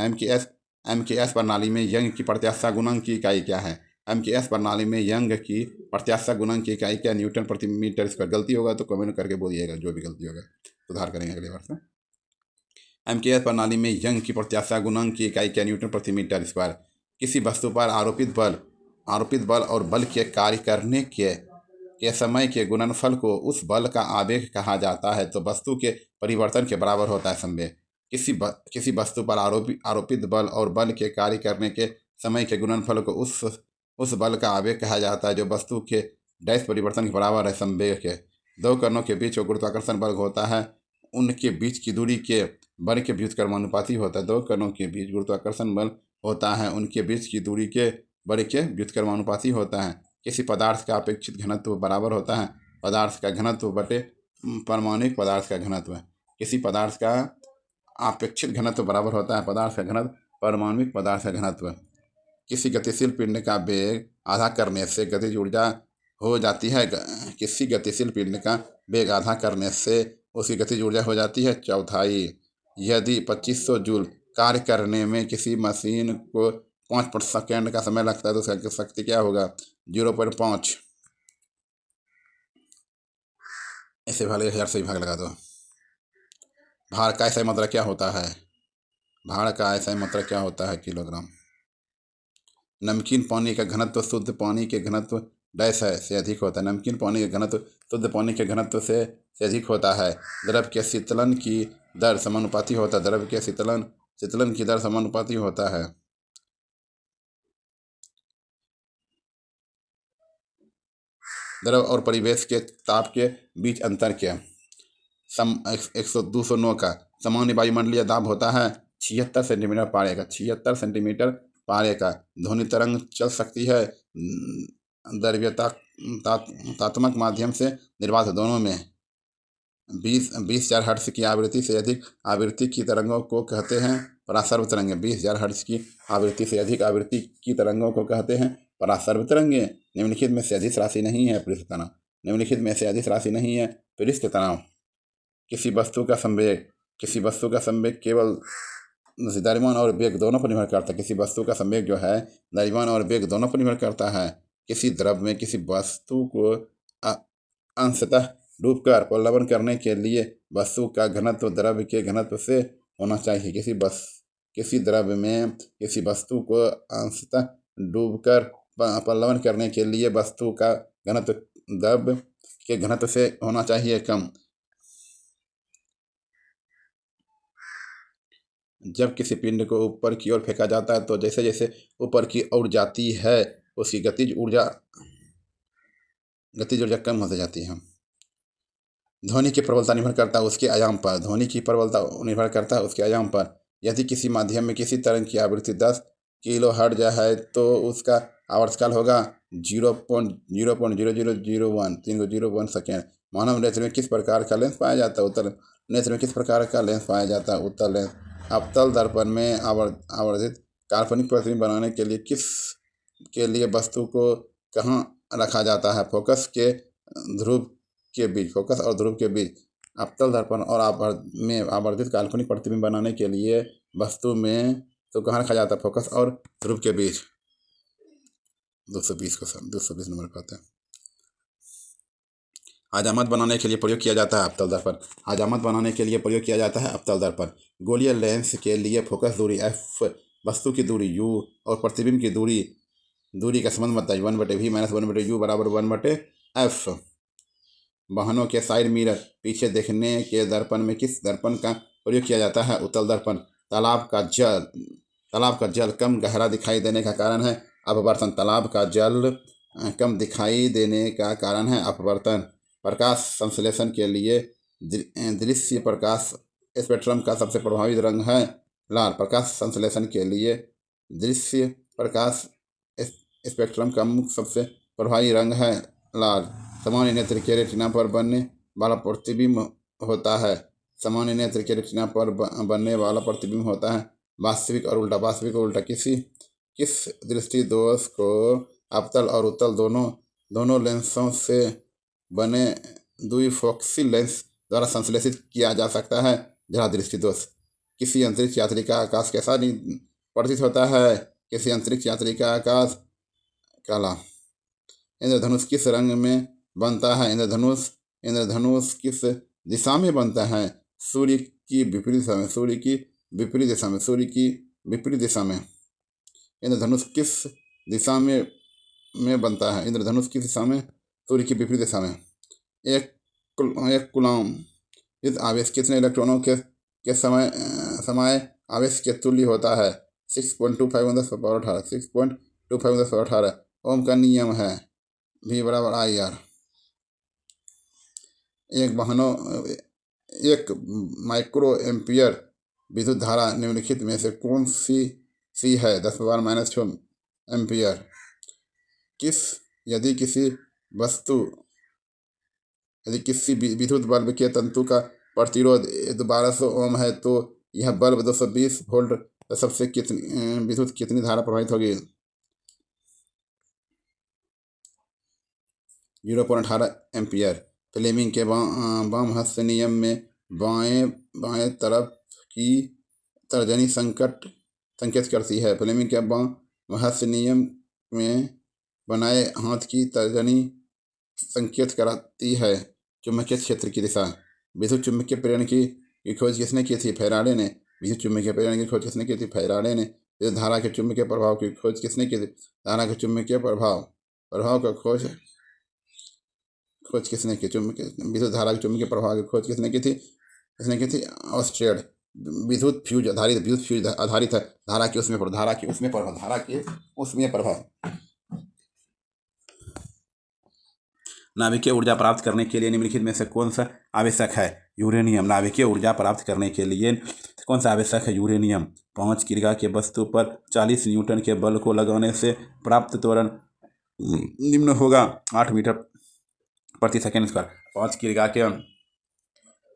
MKS प्रणाली में यंग की प्रत्याशा गुणांक की इकाई क्या है? MKS प्रणाली में यंग की प्रत्याशा गुणांक की इकाई क्या? न्यूटन प्रति मीटर स्क्वायर। गलती होगा तो कमेंट करके बोलिएगा, जो भी गलती होगा सुधार करेंगे अगले बार से। MKS प्रणाली में यंग की प्रत्याशा गुणांक की इकाई क्या? न्यूटन प्रति मीटर स्क्वायर। किसी वस्तु पर आरोपित बल और बल के कार्य करने के समय के गुणनफल को उस बल का आवेग कहा जाता है। तो वस्तु के परिवर्तन के बराबर होता है संवेग। किसी वस्तु पर आरोपित बल और बल के कार्य करने के समय के गुणनफल को उस बल का आवेग कहा जाता है जो वस्तु के डैश परिवर्तन के बराबर है संवेग के। दो कणों के बीच जो गुरुत्वाकर्षण बल होता है उनके बीच की दूरी के बल के व्युत्क्रमानुपाती होता है। दो कणों के बीच गुरुत्वाकर्षण बल होता है, उनके बीच की दूरी के बल के व्युत्क्रमानुपाती होता है। किसी पदार्थ का अपेक्षित घनत्व बराबर होता है पदार्थ का घनत्व बटे परमाणुक पदार्थ का घनत्व। किसी पदार्थ का अपेक्षित घनत्व बराबर होता है पदार्थ का घनत्व परमाणुक पदार्थ का घनत्व। किसी गतिशील पिंड का वेग आधा करने से गतिज ऊर्जा हो जाती है। किसी गतिशील पिंड का वेग आधा करने से उसकी गतिज ऊर्जा हो जाती है चौथाई। यदि 2500 जूल कार्य करने में किसी मशीन को 5 सेकेंड का समय लगता है तो उसका शक्ति क्या होगा? 0.5। ऐसे भाग 1000 से भाग लगा दो। भार का ऐसा मात्रा क्या होता है? भार का ऐसा मात्रा क्या होता है? किलोग्राम। नमकीन पानी का घनत्व शुद्ध पानी के घनत्व डैश है से अधिक होता है। नमकीन पानी का घनत्व शुद्ध पानी के घनत्व से अधिक होता है। द्रव के शीतलन की दर समानुपाती होता है। द्रव के शीतलन की दर समानुपाती होता है। द्रव और परिवेश के ताप के बीच अंतर क्या? 209 का सामान्य वायुमंडलीय दाब होता है 76 सेंटीमीटर पारे का। 76 सेंटीमीटर पारे का। ध्वनि तरंग चल सकती है द्रव्यतात्मक माध्यम से निर्वात दोनों में। 20,000 हर्ट्ज की आवृत्ति से अधिक आवृत्ति की तरंगों को कहते हैं परासर्व तरंगे। 20,000 हर्ट्ज की आवृत्ति से अधिक आवृत्ति की तरंगों को कहते हैं परासर्व तरंगे। निम्नलिखित में से अधिक राशि नहीं है पृष्ठ तनाव। निम्नलिखित में से अधिक राशि नहीं है पृष्ठ तनाव। किसी वस्तु का संवेग केवल द्रव्यमान और वेग दोनों पर निर्भर करता है। किसी वस्तु का संवेग जो है द्रव्यमान और वेग दोनों पर निर्भर करता है। किसी द्रव में किसी वस्तु को अंशतः डूबकर प्लवन करने के लिए वस्तु का घनत्व द्रव के घनत्व से होना चाहिए। किसी द्रव में किसी वस्तु को अंशतः डूबकर प्लवन करने के लिए वस्तु का घनत्व द्रव के घनत्व से होना चाहिए कम। जब किसी पिंड को ऊपर की ओर फेंका जाता है तो जैसे जैसे ऊपर की ओर जाती है उसकी गतिज ऊर्जा कम होती जाती है। ध्वनि की प्रबलता निर्भर करता है उसके आयाम पर। ध्वनि की प्रबलता निर्भर करता है उसके आयाम पर। यदि किसी माध्यम में किसी तरंग की आवृत्ति 10 किलोहर्ट्ज है तो उसका आवर्तकाल होगा 0.0001 सेकेंड। मानव नेत्र में किस प्रकार का लेंस पाया जाता है? उत्तल नेत्र में किस प्रकार का लेंस पाया जाता है? उत्तल लेंस। अवतल दर्पण में आवर्धित काल्पनिक प्रतिबिंब बनाने के लिए वस्तु को कहाँ रखा जाता है? फोकस और ध्रुव के बीच। अवतल दर्पण और में आवर्धित काल्पनिक प्रतिबिंब बनाने के लिए वस्तु में तो कहाँ रखा जाता है? फोकस और ध्रुव के बीच। 220 नंबर पर आता है। हजामत बनाने के लिए प्रयोग किया जाता है अवतल दर्पण। हजामत बनाने के लिए प्रयोग किया जाता है अवतल दर्पण। गोलीय लेंस के लिए फोकस दूरी f, वस्तु की दूरी u और प्रतिबिंब की दूरी का संबंध बताइए। 1/v - 1/u बराबर 1/f। वाहनों के साइड मिरर पीछे देखने के दर्पण में किस दर्पण का प्रयोग किया जाता है? उत्तल दर्पण। तालाब का जल कम गहरा दिखाई देने का कारण है अपवर्तन। तालाब का जल कम दिखाई देने का कारण है अपवर्तन। प्रकाश संश्लेषण के लिए दृश्य प्रकाश स्पेक्ट्रम का सबसे प्रभावी रंग है लाल। प्रकाश संश्लेषण के लिए दृश्य प्रकाश स्पेक्ट्रम का मुख्य सबसे प्रभावी रंग है लाल। सामान्य नेत्र के रेटिना पर बनने वाला प्रतिबिंब होता है। सामान्य नेत्र के रेटिना पर बनने वाला प्रतिबिंब होता है वास्तविक और उल्टा। वास्तविक और उल्टा किस दृष्टि दोष को अवतल और उत्तल दोनों लेंसों से बने द्विफोकसी लेंस द्वारा संश्लेषित किया जा सकता है? जरा दृष्टि दोष। किसी अंतरिक्ष यात्री का आकाश कैसा प्रतीत होता है? किसी अंतरिक्ष यात्री का आकाश काला। इंद्रधनुष किस रंग में बनता है? इंद्रधनुष किस दिशा में बनता है? सूर्य की विपरीत दिशा में। सूर्य की विपरीत दिशा में। इंद्रधनुष किस दिशा में बनता है? इंद्रधनुष किस दिशा में? सूर्य की विपरीत दिशा में। एक कूलॉम इस आवेश कितने इलेक्ट्रॉनों के समय आवेश के तुल्य होता है? 6.25 × 10 6.25 × 18। ओम का नियम है V = IR। एक माइक्रो एम्पियर विद्युत धारा निम्नलिखित में से कौन सी है? 10⁻⁻6 एम्पियर। यदि किसी विद्युत बल्ब के तंतु का प्रतिरोध 1200 ओम है तो यह बल्ब 220 वोल्ट सबसे विद्युत कितनी धारा प्रभावित होगी? 0.18 एम्पियर। फ्लेमिंग के वामहस्त नियम में बाएं तरफ की तर्जनी संकेत करती है। फ्लेमिंग के वामहस्त नियम में बनाए हाथ की तर्जनी संकेत कराती है चुंबकीय क्षेत्र की दिशा। विद्युत चुम्बकीय प्रेरण की खोज किसने की थी? फैराडे ने। विद्युत चुम्बकीय प्रेरण की खोज किसने की थी? फैराडे ने। विद्युत धारा के चुंबकीय प्रभाव की खोज किसने की थी? धारा के चुंबकीय प्रभाव का खोज किसने की? विद्युत धारा के चुंबकीय प्रभाव की खोज किसने की थी? ऑस्ट्रियड। विद्युत फ्यूज आधारित है धारा की उसमें प्रभाव। नाभिकीय ऊर्जा प्राप्त करने के लिए निम्नलिखित में से कौन सा आवश्यक है? यूरेनियम। नाभिकीय ऊर्जा प्राप्त करने के लिए कौन सा आवश्यक है? यूरेनियम। 5 किग्रा के वस्तु पर 40 न्यूटन के बल को लगाने से प्राप्त त्वरण निम्न होगा 8 मीटर प्रति सेकेंड स्क्वायर। 5 किग्रा के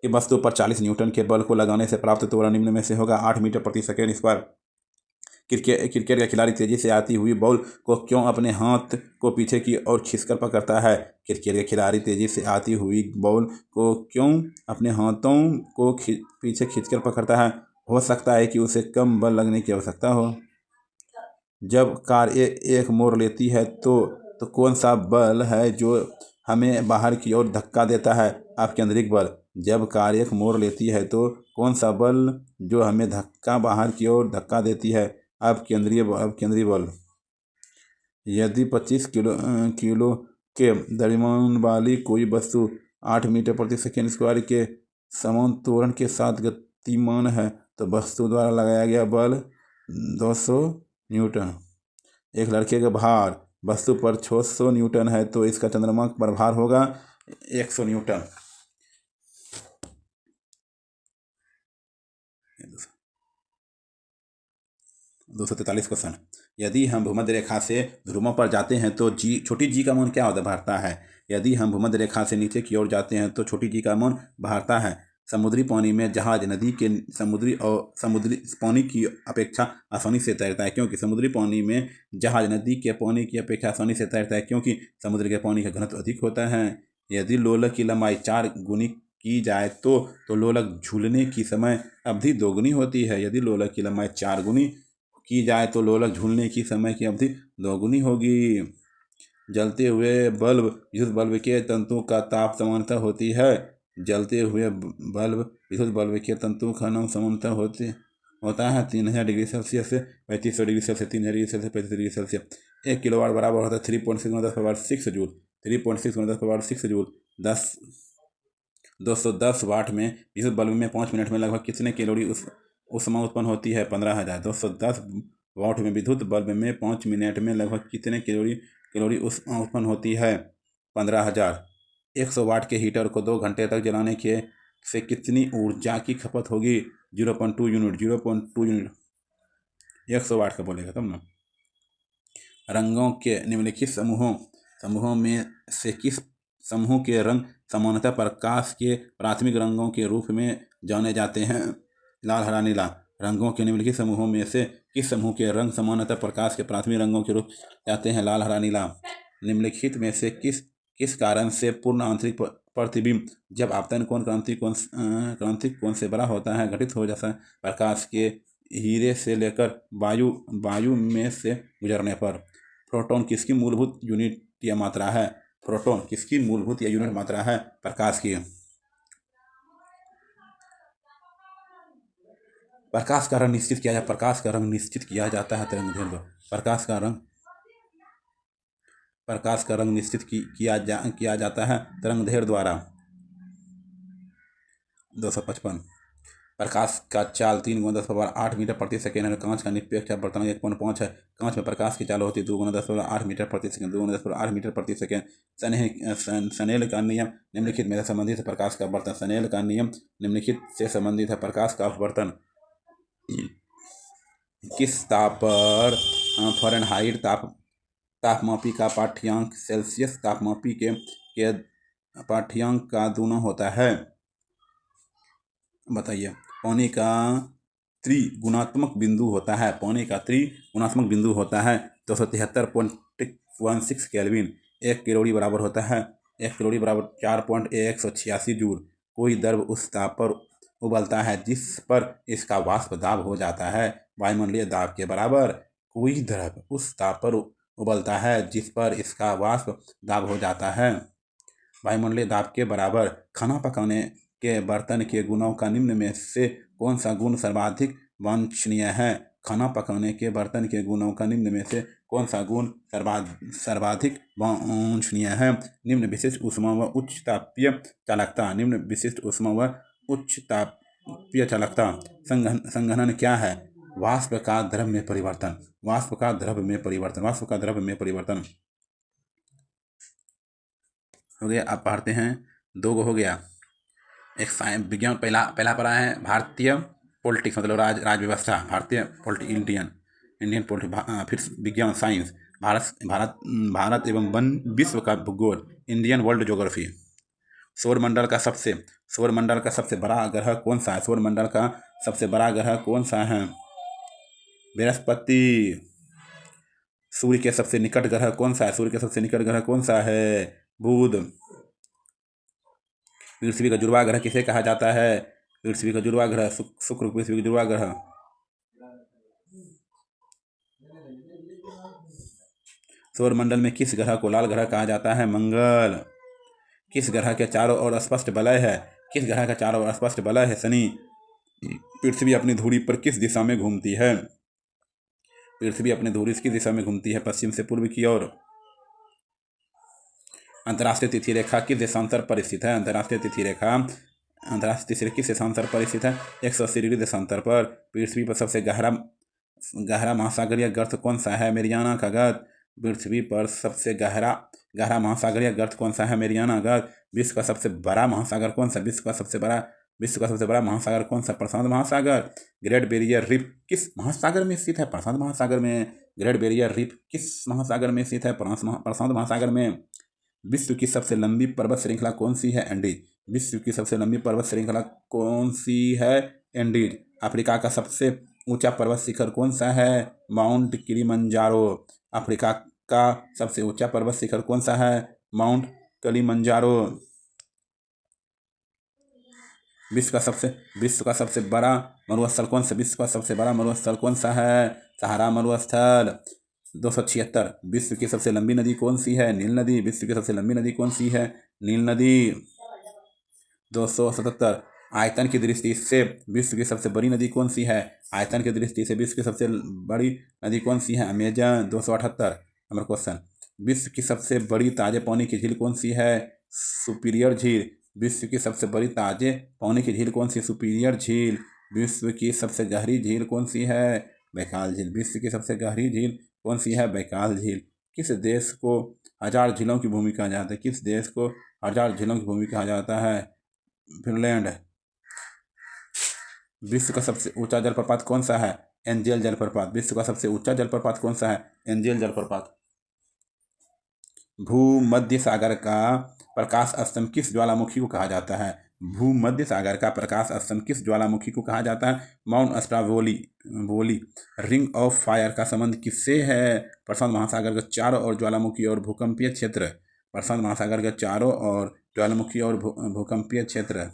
वस्तु पर 40 न्यूटन के बल को लगाने से प्राप्त त्वरण निम्न में से होगा 8 मीटर प्रति सेकेंड स्क्वायर। क्रिकेट का खिलाड़ी तेजी से आती हुई बॉल को क्यों अपने हाथ को पीछे की ओर खींचकर पकड़ता है? क्रिकेट का खिलाड़ी तेजी से आती हुई बॉल को क्यों अपने हाथों को पीछे खींचकर पकड़ता है? हो सकता है कि उसे कम बल लगने की आवश्यकता हो। जब कार एक मोड़ लेती है तो कौन सा बल है जो हमें बाहर की ओर धक्का देता है? अपकेंद्रिक बल। जब कार एक मोड़ लेती है तो कौन सा बल जो हमें बाहर की ओर धक्का देती है? अपकेंद्रीय बल। यदि 25 किलो के द्रव्यमान वाली कोई वस्तु 8 मीटर प्रति सेकेंड स्क्वायर के समान त्वरण के साथ गतिमान है तो वस्तु द्वारा लगाया गया बल 200 न्यूटन। एक लड़के का भार वस्तु पर 600 न्यूटन है तो इसका चंद्रमा पर भार होगा 100 न्यूटन। 243 क्वेश्चन। यदि हम भूमध्य रेखा से ध्रुवों पर जाते हैं तो छोटी जी का मान क्या बढ़ता है? यदि हम भूमध्य रेखा से नीचे की ओर जाते हैं तो छोटी जी का मान बढ़ता है। समुद्री पानी में जहाज नदी के समुद्री पानी की अपेक्षा आसानी से तैरता है क्योंकि समुद्री पानी में जहाज नदी के पानी की अपेक्षा आसानी से तैरता है क्योंकि समुद्र के पानी का घनत्व अधिक होता है। यदि लोलक की लंबाई 4 गुनी की जाए तो लोलक झूलने की समय अवधि दोगुनी होती है। यदि लोलक की लंबाई 4 गुनी की जाए तो लोलक झूलने की समय की अवधि दोगुनी होगी। जलते हुए बल्ब विद्युत बल्ब के तंतु का ताप समानता होती है। जलते हुए बल्ब विद्युत बल्ब के तंतु का नाम समानता होता है 3000 डिग्री सेल्सियस से 3500 degree Celsius, 3000 degree Celsius 35 degree Celsius. 1 kilowatt बराबर होता है 3.6 × 10⁻6 जूल। 210 वाट में विद्युत बल्ब में 5 मिनट में लगभग कितने कैलोरी ऊष्मा उत्पन्न होती है? 15,000। 210 वाट में विद्युत बल्ब में 5 मिनट में लगभग कितने कैलोरी ऊष्मा उत्पन्न होती है? 15,000। 100 वाट के हीटर को 2 घंटे तक जलाने से कितनी ऊर्जा की खपत होगी? 0.2 यूनिट। 0.2 यूनिट 100 वाट का बोलेगा तब ना। रंगों के निम्नलिखित समूहों में से किस समूह के रंग सामान्यतः प्रकाश के प्राथमिक रंगों के रूप में जाने जाते हैं? लाल, हरा, नीला। रंगों के निम्नलिखित समूहों में से किस समूह के रंग सामान्यतः प्रकाश के प्राथमिक रंगों के रूप में जाते हैं? लाल, हरा, नीला। निम्नलिखित में से किस कारण से पूर्ण आंतरिक प्रतिबिंब जब आपतन कोण क्रांतिक कोण से बड़ा होता है घटित हो जाता है? प्रकाश के हीरे से लेकर वायु में से गुजरने पर। प्रोटॉन किसकी मूलभूत यूनिट या मात्रा है? प्रोटॉन किसकी मूलभूत या यूनिट मात्रा है? प्रकाश की। प्रकाश का रंग निश्चित किया जाता है तरंगदैर्घ्य द्वारा। प्रकाश का रंग निश्चित किया जाता है तरंगदैर्घ्य द्वारा। 255। प्रकाश का चाल 3 × 10⁸ मीटर प्रति सेकेंड है। कांच का निरपेक्ष आवर्तन 1.5 है। कांच में प्रकाश की चाल होती है 2 × 10⁸ मीटर प्रति सेकेंड। 2 × 10⁸ मीटर प्रति सेकेंड। स्नेल का नियम निम्नलिखित में से संबंधित है। प्रकाश का अपवर्तन। स्नेल का नियम निम्नलिखित से संबंधित है। प्रकाश का अपवर्तन किस ताप पर फ़ारेनहाइट तापमापी का पाठ्यांक सेल्सियस तापमापी के पाठ्यांक का दूना होता है? बताइए। पानी का त्रिगुणात्मक बिंदु होता है। 273.16 केल्विन। 1 कैलोरी बराबर होता है 4.186 जूल। कोई द्रव उस ताप पर उबलता है जिस पर इसका वाष्प दाब हो जाता है वायुमंडलीय दाब के बराबर। कोई द्रव उस ताप पर उबलता है जिस पर इसका वाष्प दाब हो जाता है वायुमंडलीय दाब के बराबर। खाना पकाने के बर्तन के गुणों का निम्न में से कौन सा गुण सर्वाधिक वांछनीय है? खाना पकाने के बर्तन के गुणों का निम्न में से कौन सा गुण सर्वाधिक वांछनीय है? निम्न विशिष्ट ऊष्मा व उच्च तापीय चालकता। निम्न विशिष्ट ऊष्मा व उच्च तापीय चालकता। संघनन क्या है? वाष्प का द्रव में परिवर्तन। हो गया। आप पढ़ते हैं 2 हो गया। एक विज्ञान पहला पढ़ा है भारतीय पॉलिटिक्स मतलब राज व्यवस्था। भारतीय इंडियन पॉलिटिक्स। फिर विज्ञान साइंस भारत एवं विश्व का भूगोल इंडियन वर्ल्ड ज्योग्राफी। सौरमंडल का सबसे बड़ा ग्रह कौन सा है? सौरमंडल का सबसे बड़ा ग्रह कौन सा है? बृहस्पति। सूर्य के सबसे निकट ग्रह कौन सा है? बुध। पृथ्वी का जुड़वा ग्रह किसे कहा जाता है? पृथ्वी का जुड़वा ग्रह शुक्र। पृथ्वी का जुड़वा ग्रह। सौरमंडल में किस ग्रह को लाल ग्रह कहा जाता है? मंगल। किस ग्रह के चारों ओर स्पष्ट वलय है? शनि। पृथ्वी अपनी धुरी पर किस दिशा में घूमती है? पृथ्वी अपनी धुरी किस दिशा में घूमती है? पश्चिम से पूर्व की ओर। अंतर्राष्ट्रीय तिथि रेखा किस देशांतर पर स्थित है? अंतर्राष्ट्रीय तिथि रेखा किस देशांतर पर स्थित है? 180 डिग्री देशांतर पर। पृथ्वी पर सबसे गहरा महासागरीय गर्त कौन सा है? मेरियाना का गर्त। पृथ्वी पर सबसे गहरा महासागरीय गर्त कौन सा है? मेरियाना गर्त। विश्व का सबसे बड़ा महासागर कौन सा? विश्व का सबसे बड़ा महासागर कौन सा? प्रशांत महासागर। ग्रेट बैरियर रीफ किस महासागर में स्थित है? प्रशांत महासागर में। ग्रेट बैरियर रीफ किस महासागर में स्थित है? प्रशांत महासागर में। विश्व की सबसे लंबी पर्वत श्रृंखला कौन सी है? एंडीज। विश्व की सबसे लंबी पर्वत श्रृंखला कौन सी है? एंडीज। अफ्रीका का सबसे ऊंचा पर्वत शिखर कौन सा है? Mount Kilimanjaro. अफ्रीका का सबसे ऊंचा पर्वत शिखर कौन सा है? Mount Kilimanjaro. विश्व का सबसे बड़ा मरुस्थल कौन सा विश्व का सबसे बड़ा मरुस्थल कौन सा है? सहारा मरुस्थल। 276। विश्व की सबसे लंबी नदी कौन सी है? नील नदी। विश्व की सबसे लंबी नदी कौन सी है? नील नदी। 277। आयतन की दृष्टि से विश्व की सबसे बड़ी नदी कौन सी है? आयतन की दृष्टि से विश्व की सबसे बड़ी नदी कौन सी है? अमेजन। 278 number question. विश्व की सबसे बड़ी ताजे पानी की झील कौन सी है? सुपीरियर झील। विश्व की सबसे बड़ी ताजे पानी की झील कौन सी? सुपीरियर झील। विश्व की सबसे गहरी झील कौन सी है? बैकाल झील। विश्व की सबसे गहरी झील कौन सी है? बैकाल झील। किस देश को हजार झीलों की भूमि कहा जाता है? किस देश को हजार झीलों की भूमि कहा जाता है? फिनलैंड। विश्व का सबसे ऊंचा जलप्रपात कौन सा है? एंजेल जलप्रपात। विश्व का सबसे ऊंचा जलप्रपात कौन सा है? एंजेल जलप्रपात। भूमध्य सागर का प्रकाश स्तंभ किस ज्वालामुखी को कहा जाता है? भूमध्य सागर का प्रकाश स्तंभ किस ज्वालामुखी को कहा जाता है? माउंट स्ट्राबोली। रिंग ऑफ फायर का संबंध किससे है? प्रशांत महासागर के चारों ओर ज्वालामुखी और भूकंपीय क्षेत्र। प्रशांत महासागर के चारों ओर ज्वालामुखी और भूकंपीय क्षेत्र।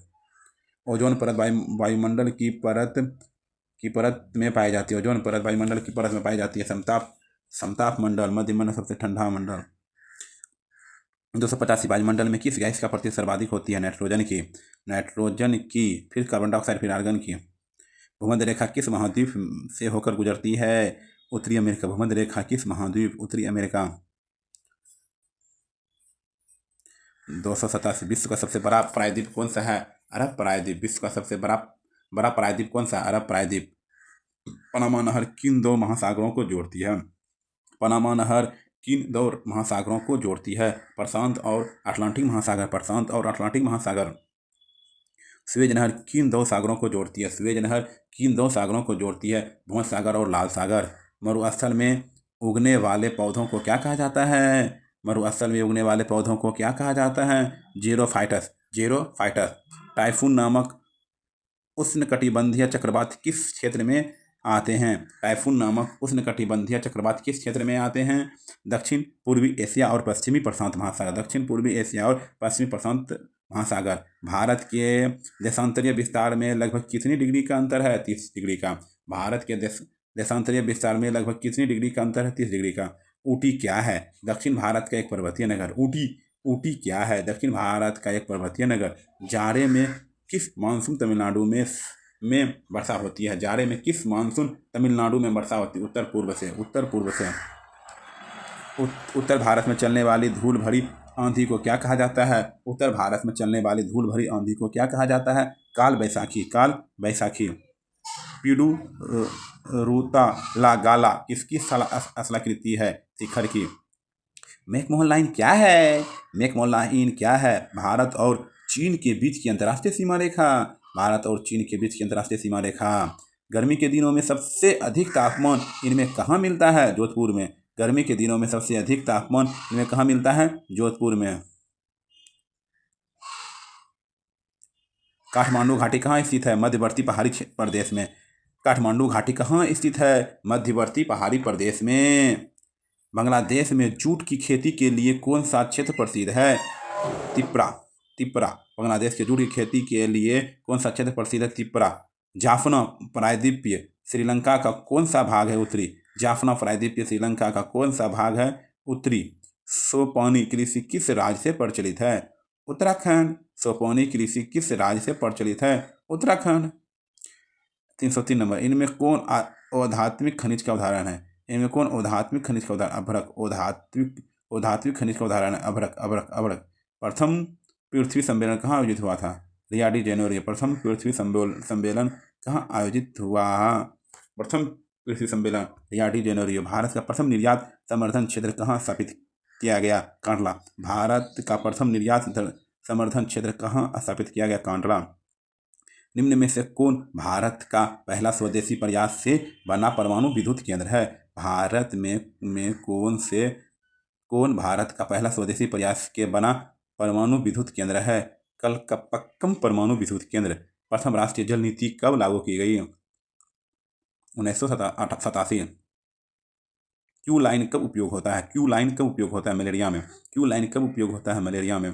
ओजोन परत वायुमंडल की परत में पाई जाती है। ओजोन परत वायुमंडल की परत में पाई जाती है। समताप मंडल। मध्य मंडल सबसे ठंडा मंडल। 285। वायुमंडल में किस गैस का प्रतिशत सर्वाधिक होती है? नाइट्रोजन की। फिर कार्बन डाइऑक्साइड, फिर आर्गन की। भूमध्य रेखा किस महाद्वीप से होकर गुजरती है? उत्तरी अमेरिका। भूमध्य रेखा किस महाद्वीप? उत्तरी अमेरिका। 287। विश्व का सबसे बड़ा प्रायद्वीप कौन सा है? अरब प्रायद्वीप। विश्व का सबसे बड़ा प्रायद्वीप कौन सा? अरब प्रायद्वीप। पनामा नहर किन दो महासागरों को जोड़ती है? पनामा नहर किन दो महासागरों को जोड़ती है? प्रशांत और अटलांटिक महासागर। प्रशांत और अटलांटिक महासागर। स्वेज नहर किन दो सागरों को जोड़ती है? स्वेज नहर किन दो सागरों को जोड़ती है? भूमध्य सागर और लाल सागर। मरुस्थल में उगने वाले पौधों को क्या कहा जाता है? मरुस्थल में उगने वाले पौधों को क्या कहा जाता है? ज़ेरोफाइटस। टाइफून नामक उष्णकटिबंधीय चक्रवात किस क्षेत्र में आते हैं? टाइफून नामक उष्णकटिबंधीय चक्रवात किस क्षेत्र में आते हैं? दक्षिण पूर्वी एशिया और पश्चिमी प्रशांत महासागर। दक्षिण पूर्वी एशिया और पश्चिमी प्रशांत महासागर। भारत के देशांतरीय विस्तार में लगभग कितनी डिग्री का अंतर है? 30 डिग्री का। भारत के देशांतरीय विस्तार में लगभग कितनी डिग्री का अंतर है? 30 डिग्री का। ऊटी क्या है? दक्षिण भारत का एक पर्वतीय नगर। ऊटी क्या है? दक्षिण भारत का एक पर्वतीय नगर। जाड़े में किस मानसून तमिलनाडु में वर्षा होती है? जाड़े में किस मानसून तमिलनाडु में वर्षा होती है? उत्तर पूर्व से। उत्तर भारत में चलने वाली धूल भरी आंधी को क्या कहा जाता है? उत्तर भारत में चलने वाली धूल भरी आंधी को क्या कहा जाता है? काल बैसाखी। पीडू रूता ला गाला किसकी स्थलाकृति है? शिखर की। मैकमोहन लाइन क्या है? मैकमोहन लाइन क्या है? भारत और चीन के बीच की अंतर्राष्ट्रीय सीमा रेखा। भारत और चीन के बीच की अंतर्राष्ट्रीय सीमा रेखा। गर्मी के दिनों में सबसे अधिक तापमान इनमें कहाँ मिलता है? जोधपुर में। गर्मी के दिनों में सबसे अधिक तापमान इनमें कहाँ मिलता है? जोधपुर में। काठमांडू घाटी कहाँ स्थित है? मध्यवर्ती पहाड़ी प्रदेश में। काठमांडू घाटी कहाँ स्थित है? मध्यवर्ती पहाड़ी प्रदेश में। बांग्लादेश में जूट की खेती के लिए कौन सा क्षेत्र प्रसिद्ध है? तिप्रा। बांग्लादेश के जूट की खेती के लिए कौन सा क्षेत्र प्रसिद्ध है? तिप्रा। जाफना प्रायद्वीप श्रीलंका का कौन सा भाग है? उत्तरी। जाफना प्रायद्वीप श्रीलंका का कौन सा भाग है? उत्तरी। सोपानी कृषि किस राज्य से प्रचलित है? उत्तराखंड। सोपानी कृषि किस राज्य से प्रचलित है? उत्तराखंड। 303 नंबर। इनमें कौन औधात्मिक खनिज का उदाहरण है? इनमें कौन औधात्मिक खनिज का उदाहरण? अभ्रक। औधात्मिक खनिज का उदाहरण है अभ्रक। प्रथम पृथ्वी सम्मेलन कहाँ आयोजित हुआ था? Rio de Janeiro. प्रथम पृथ्वी सम्मेलन कहाँ आयोजित हुआ? प्रथम पृथ्वी सम्मेलन रियो डी जेनेरो। भारत का प्रथम निर्यात समर्थन क्षेत्र कहाँ स्थापित किया गया? कांडला। भारत का प्रथम निर्यात समर्थन क्षेत्र कहाँ स्थापित किया गया? कांडला। निम्न में से कौन भारत का पहला स्वदेशी प्रयास से बना परमाणु विद्युत केंद्र है? भारत में कौन भारत का पहला स्वदेशी प्रयास के बना परमाणु विद्युत केंद्र है? कलकप्पक्कम परमाणु विद्युत केंद्र। प्रथम राष्ट्रीय जल नीति कब लागू की गई? 1987। क्यू लाइन कब उपयोग होता है? मलेरिया में। क्यू लाइन कब उपयोग होता है? मलेरिया में।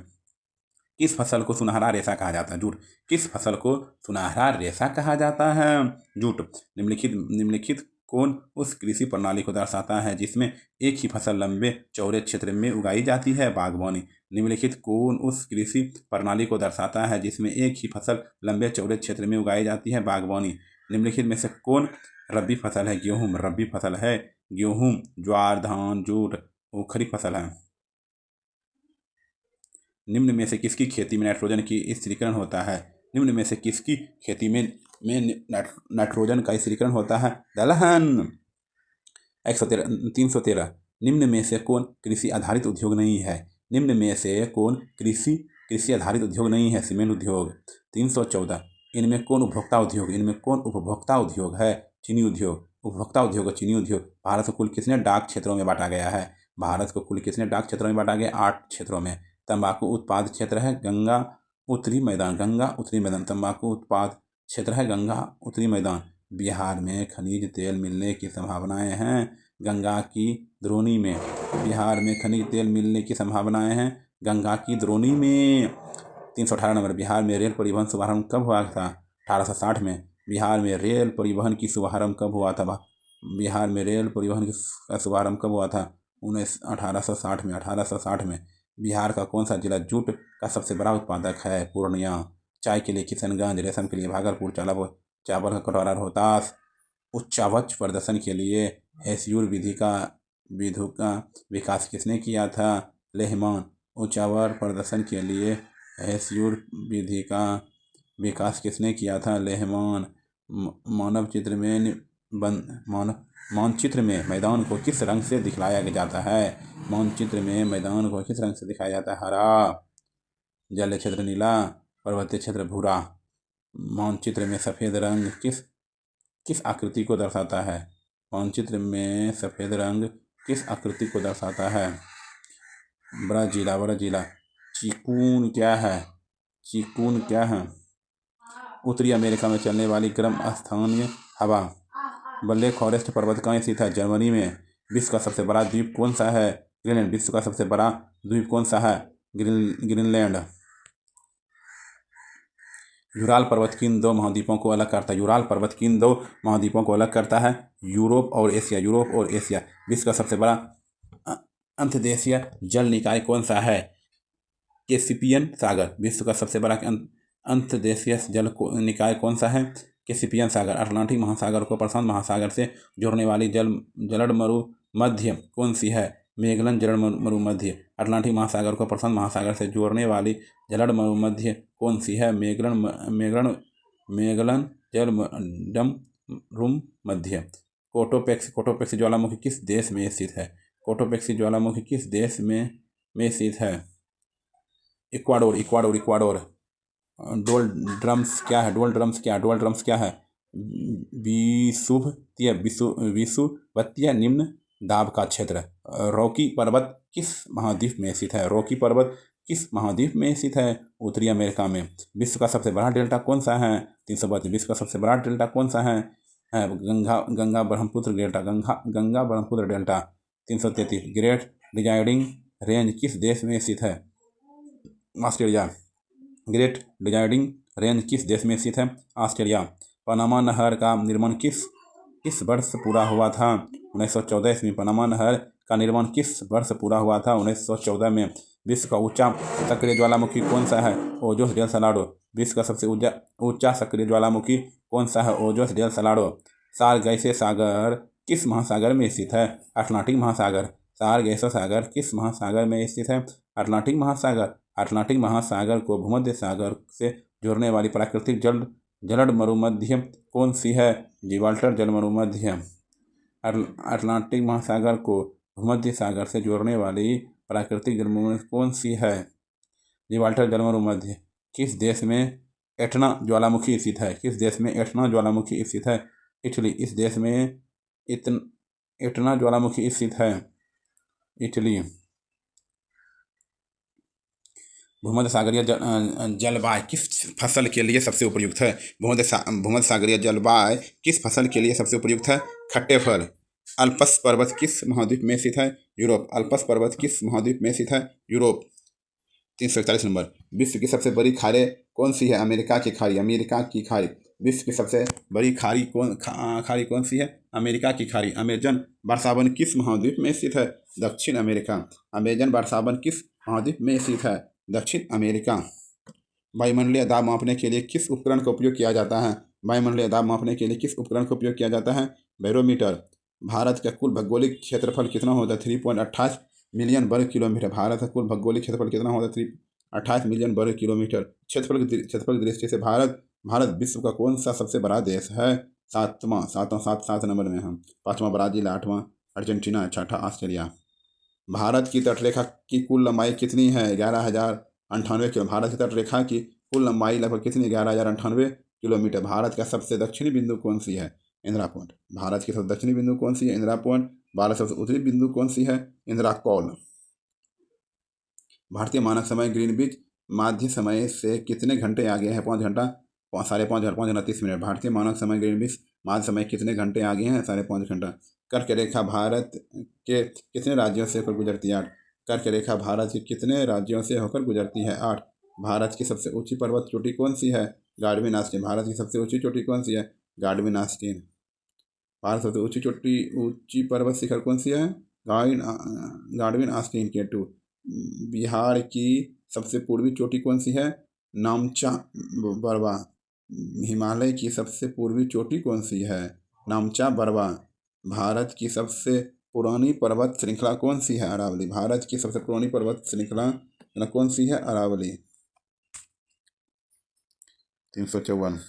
किस फसल को सुनहरा रेशा कहा जाता है? झूठ। किस फसल को सुनहरा रेशा कहा जाता है? झूठ। निम्नलिखित कौन उस कृषि प्रणाली को दर्शाता है जिसमें एक ही फसल लंबे चौड़े क्षेत्र में उगाई जाती है? बागवानी। निम्नलिखित कौन उस कृषि प्रणाली को दर्शाता है जिसमें एक ही फसल लंबे चौड़े क्षेत्र में उगाई जाती है? बागवानी। निम्नलिखित में से कौन रबी फसल है? गेहूँ। रबी फसल है गेहूँ। ज्वार, धान, जूट वो खरीफ फसल है। निम्न में से किसकी खेती में नाइट्रोजन की स्थिरीकरण होता है? निम्न में से किसकी खेती में नाइट्रोजन का स्थिरीकरण होता है? दलहन। 313। निम्न में से कौन कृषि आधारित उद्योग नहीं है? निम्न में से कौन कृषि आधारित उद्योग नहीं है? सीमेंट उद्योग। 314। इनमें कौन उपभोक्ता उद्योग? इनमें कौन उपभोक्ता उद्योग है? चीनी उद्योग। उपभोक्ता उद्योग और चीनी उद्योग। भारत को कुल कितने डाक क्षेत्रों में बांटा गया है? भारत को कुल कितने डाक क्षेत्रों में बांटा गया? 8 क्षेत्रों में। तंबाकू उत्पाद क्षेत्र है गंगा उत्तरी मैदान। गंगा उत्तरी मैदान। तंबाकू उत्पाद क्षेत्र है गंगा उत्तरी मैदान। बिहार में खनिज तेल मिलने की संभावनाएं हैं गंगा की द्रोणी में। बिहार में खनिज तेल मिलने की संभावनाएं हैं गंगा की द्रोणी में। 318 नंबर। बिहार में रेल परिवहन शुभारंभ कब हुआ था? 1860 में। बिहार में रेल परिवहन की शुभारंभ कब हुआ था? बिहार में रेल परिवहन का शुभारंभ कब हुआ था? 1860 में। 1860 में। बिहार का कौन सा जिला जूट का सबसे बड़ा उत्पादक है? पूर्णिया। चाय के लिए किशनगंज। रेशम के लिए भागलपुर। चावल का कटोरा रोहतास। उच्चावच प्रदर्शन के लिए हेस्यूर विधि का विकास किसने किया था? लेहमान। उच्चावर प्रदर्शन के लिए हेस्यूर विधि का विकास किसने किया था? लेहमान। मानचित्र में मैदान को किस रंग से दिखलाया जाता है? मानचित्र में मैदान को किस रंग से दिखाया जाता है? हरा। जलीय क्षेत्र नीला, पर्वतीय क्षेत्र भूरा। मानचित्र में सफ़ेद रंग किस आकृति को दर्शाता है? मानचित्र में सफ़ेद रंग किस आकृति को दर्शाता है? बड़ा जिला। चिकून क्या है? उत्तरी अमेरिका में चलने वाली गर्म स्थानीय हवा। ब्लैक फॉरेस्ट पर्वत कहाँ स्थित है? जर्मनी में। विश्व का सबसे बड़ा द्वीप कौन सा है? ग्रीनलैंड। विश्व का सबसे बड़ा द्वीप कौन सा है? ग्रीनलैंड। यूराल पर्वत किन दो महाद्वीपों को अलग करता है? यूराल पर्वत किन दो महाद्वीपों को अलग करता है? यूरोप और एशिया। विश्व का सबसे बड़ा अंतर्देशीय जल निकाय कौन सा है? कैस्पियन सागर। विश्व का सबसे बड़ा अंतर्देशीय जल निकाय कौन सा है? कैस्पियन सागर। अटलांटिक महासागर को प्रशांत महासागर से जोड़ने वाली जलद मरुमध्य कौन सी है? मैगलन जलद मरुमध्य। अटलांटिक महासागर को प्रशांत महासागर से जोड़ने वाली जलद मरुमध्य कौन सी है? मैगलन जलद मरुमध्य। कोटोपैक्सी ज्वालामुखी किस देश में स्थित है? कोटोपैक्सी ज्वालामुखी किस देश में स्थित है? इक्वाडोर। डोलड्रम्स क्या है? विषुवतीय निम्न दाब का क्षेत्र। रॉकी पर्वत किस महाद्वीप में स्थित है? उत्तरी अमेरिका में। विश्व का सबसे बड़ा डेल्टा कौन सा है? 332। विश्व का सबसे बड़ा डेल्टा कौन सा है? Ganga Brahmaputra delta. 333। Great dividing range किस देश में स्थित है? ऑस्ट्रेलिया। ग्रेट डिजाइडिंग रेंज किस देश में स्थित है? ऑस्ट्रेलिया। पनामा नहर का निर्माण किस वर्ष पूरा हुआ था? 1914 ईस्वी। पनामा नहर का निर्माण किस वर्ष पूरा हुआ था? 1914 में। विश्व का ऊंचा सक्रिय ज्वालामुखी कौन सा है? Ojos del Salado. विश्व का सबसे ऊंचा सक्रिय ज्वालामुखी कौन सा है? Ojos del Salado. सारगैसे सागर किस महासागर में स्थित है? अटलांटिक महासागर। सारगैसे सागर किस महासागर में स्थित है? अटलांटिक महासागर। अटलांटिक महासागर को भूमध्य सागर से जोड़ने वाली प्राकृतिक जलद मरुमध्य कौन सी है? जिब्राल्टर जल मरुमध्य। अटलांटिक महासागर को भूमध्य सागर से जोड़ने वाली प्राकृतिक जल मरुमध्य कौन सी है? जिब्राल्टर जल मरुमध्य। किस देश में एटना ज्वालामुखी स्थित है? इटली। इस देश में एटना ज्वालामुखी स्थित है। इटली। भूमध्य सागरीय जलवायु किस फसल के लिए सबसे उपयुक्त है? भूमध्य सागरीय जलवायु किस फसल के लिए सबसे उपयुक्त है? खट्टे फल। अल्प्स पर्वत किस महाद्वीप में स्थित है? यूरोप। अल्प्स पर्वत किस महाद्वीप में स्थित है? यूरोप। 341 नंबर, विश्व की सबसे बड़ी खाड़ी कौन सी है? अमेरिका की खाड़ी, अमेरिका की खाड़ी। विश्व की सबसे बड़ी खाड़ी कौन सी है? अमेरिका की खाड़ी। अमेजन वर्षावन किस महाद्वीप में स्थित है? दक्षिण अमेरिका। अमेजन वर्षावन किस महाद्वीप में स्थित है? दक्षिण अमेरिका। वायुमंडलीय दाब मापने के लिए किस उपकरण का उपयोग किया जाता है? वायुमंडलीय दाब मापने के लिए किस उपकरण का उपयोग किया जाता है? बैरोमीटर। भारत का कुल भौगोलिक क्षेत्रफल कितना होता है? 3.28 मिलियन वर्ग किलोमीटर। भारत का कुल भौगोलिक क्षेत्रफल कितना होता है? 328 मिलियन वर्ग किलोमीटर। क्षेत्रफल की दृष्टि से भारत विश्व का कौन सा सबसे बड़ा देश है? सात नंबर में हम। पाँचवां ब्राज़ील, आठवां अर्जेंटीना, छठा ऑस्ट्रेलिया। भारत की तटरेखा की कुल लंबाई कितनी है? 11,098 किलो। भारत की तटरेखा की कुल लंबाई लगभग कितनी? 11,098 किलोमीटर। भारत का सबसे दक्षिणी बिंदु कौन सी है? इंदिरा पॉइंट। भारत की सबसे दक्षिणी बिंदु कौन सी है? इंदिरा पॉइंट। भारत सबसे उत्तरी बिंदु कौन सी है? इंदिरा कौल। भारतीय मानक समय ग्रीनविच माध्य समय से कितने घंटे आगे है? 5 घंटा, 5:30 30 मिनट। भारतीय मानक समय ग्रीनविच माध्य समय कितने घंटे आगे हैं? 5:30 घंटा। कर्क रेखा भारत के कितने राज्यों से होकर गुजरती है? 8। कर्क रेखा भारत के कितने राज्यों से होकर गुजरती है? 8। भारत की सबसे ऊंची पर्वत चोटी कौन सी है? Godwin Austin. भारत की सबसे ऊंची चोटी कौन सी है? Godwin Austin. भारत सबसे ऊंची पर्वत शिखर कौन सी है? गार्डविन आस्टीन के 2। बिहार की सबसे पूर्वी चोटी कौन सी है? नामचा बरवा। हिमालय की सबसे पूर्वी चोटी कौन सी है? नामचा बरवा। भारत की सबसे पुरानी पर्वत श्रृंखला कौन सी है? अरावली। भारत की सबसे पुरानी पर्वत श्रृंखला कौन सी है? अरावली। 354।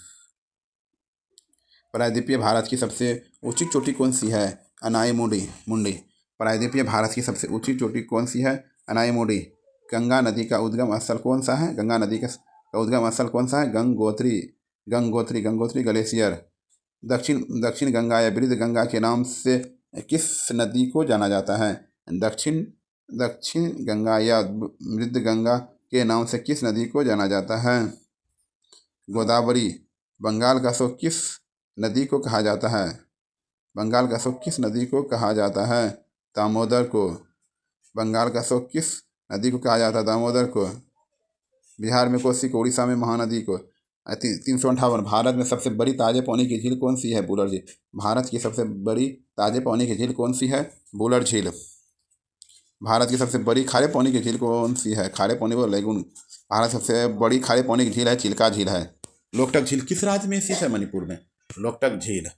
प्रायद्वीपीय भारत की सबसे ऊंची चोटी कौन सी है? अनाई मुंडी। प्रायद्वीपीय भारत की सबसे ऊंची चोटी कौन सी है? अनाई मुंडी। गंगा नदी का उद्गम स्थल कौन सा है? गंगा नदी का उद्गम स्थल कौन सा है? गंगोत्री ग्लेशियर। दक्षिण गंगा या वृद्ध गंगा के नाम से किस नदी को जाना जाता है? दक्षिण गंगा या वृद्ध गंगा के नाम से किस नदी को जाना जाता है? गोदावरी। बंगाल का अशोक किस नदी को कहा जाता है? बंगाल का अशोक किस नदी को कहा जाता है? दामोदर को। बंगाल का अशोक किस नदी को कहा जाता है? दामोदर को। बिहार में कोसी को, उड़ीसा में महानदी को। 358। भारत में सबसे बड़ी ताजे पानी की झील कौन सी है? बुलर झील। भारत की सबसे बड़ी ताजे पानी की झील कौन सी है? बुलर झील। भारत की सबसे बड़ी खारे पानी की झील कौन सी है? खारे पानी वो लेगुन। भारत की सबसे बड़ी खारे पानी की झील है चिल्का झील है। लोकटक झील किस राज्य में स्थित है? मणिपुर में। लोकटक झील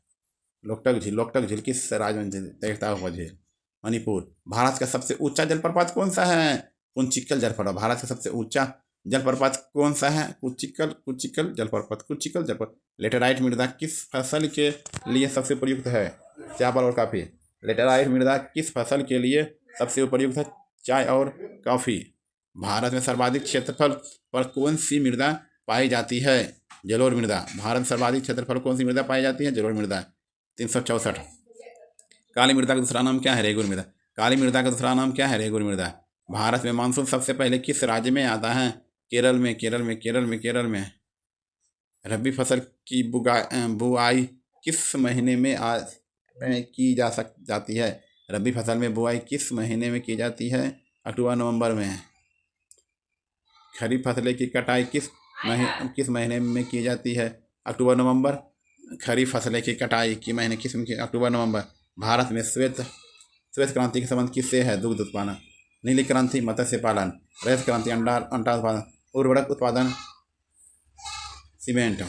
किस राज्य में? देखता हुआ झील, मणिपुर। भारत का सबसे ऊंचा जलप्रपात कौन सा है? कुंचिकल जलप्रपात। भारत का सबसे ऊंचा जलप्रपात कौन सा है? कुचिकल जलप्रपात। लेटेराइट मृदा किस फसल के लिए सबसे उपयुक्त है? चावल और काफी। लेटेराइट मृदा किस फसल के लिए सबसे उपयुक्त है? चाय और कॉफी। भारत में सर्वाधिक क्षेत्रफल पर कौन सी मृदा पाई जाती है? जलोढ़ मृदा। भारत में सर्वाधिक क्षेत्रफल कौन सी मृदा पाई जाती है? जलोढ़ मृदा। 364। काली मृदा का दूसरा नाम क्या है? रेगुर मृदा। काली मृदा का दूसरा नाम क्या है? रेगुर मृदा। भारत में मानसून सबसे पहले किस राज्य में आता है? केरल में। रबी फसल की बुआई किस महीने में की जाती है? रबी फसल में बुआई किस महीने में की जाती है? अक्टूबर नवंबर में। खरीफ फसलें की कटाई किस महीने में की जाती है? अक्टूबर नवंबर। खरीफ फसलें की कटाई की महीने किस में? अक्टूबर नवंबर। भारत में श्वेत क्रांति के संबंध किससे है? दुग्ध उत्पादन। नीली क्रांति मत्स्य पालन। रजत क्रांति अंडा उत्पादन। उर्वरक उत्पादन सीमेंट।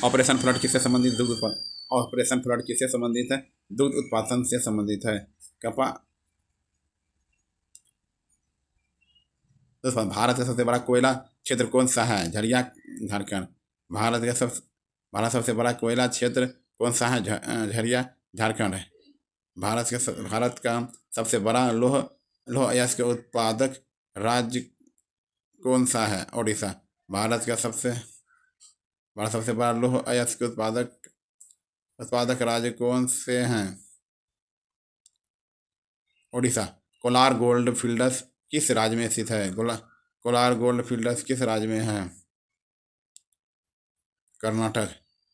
ऑपरेशन फ्लड किससे संबंधित? दुग्ध उत्पादन। ऑपरेशन फ्लड किससे संबंधित है? दुग्ध उत्पादन से संबंधित है। भारत का सबसे बड़ा कोयला क्षेत्र कौन सा है? झरिया, झारखंड। भारत सबसे बड़ा कोयला क्षेत्र कौन सा है? झरिया, झारखंड है। भारत का सबसे बड़ा लौह अयस्क उत्पादक राज्य कौन सा है? ओडिशा। भारत सबसे बड़ा लौह अयस्क उत्पादक राज्य कौन से हैं? ओडिशा। कोलार गोल्ड फील्ड्स किस राज्य में स्थित है? कोलार गोल्ड फील्ड्स किस राज्य में है? कर्नाटक।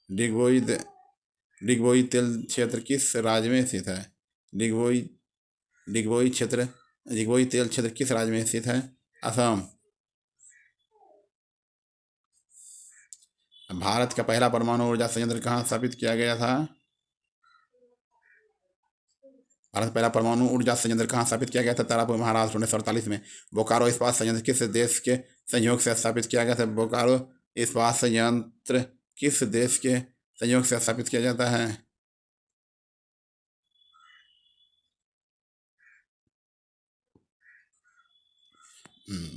डिगबोई तेल क्षेत्र किस राज्य में स्थित है? डिगबोई क्षेत्र दिग्बोई तेल क्षेत्र किस राज्य में स्थित है? असम। भारत का पहला परमाणु ऊर्जा संयंत्र कहाँ स्थापित किया गया था? भारत का पहला परमाणु ऊर्जा संयंत्र कहाँ स्थापित किया गया था? तारापुर, महाराष्ट्र, 1948 में। बोकारो इस्पात संयंत्र किस देश के संयोग से स्थापित किया गया था? बोकारो इस्पात संयंत्र किस देश के संयोग से स्थापित किया जाता है?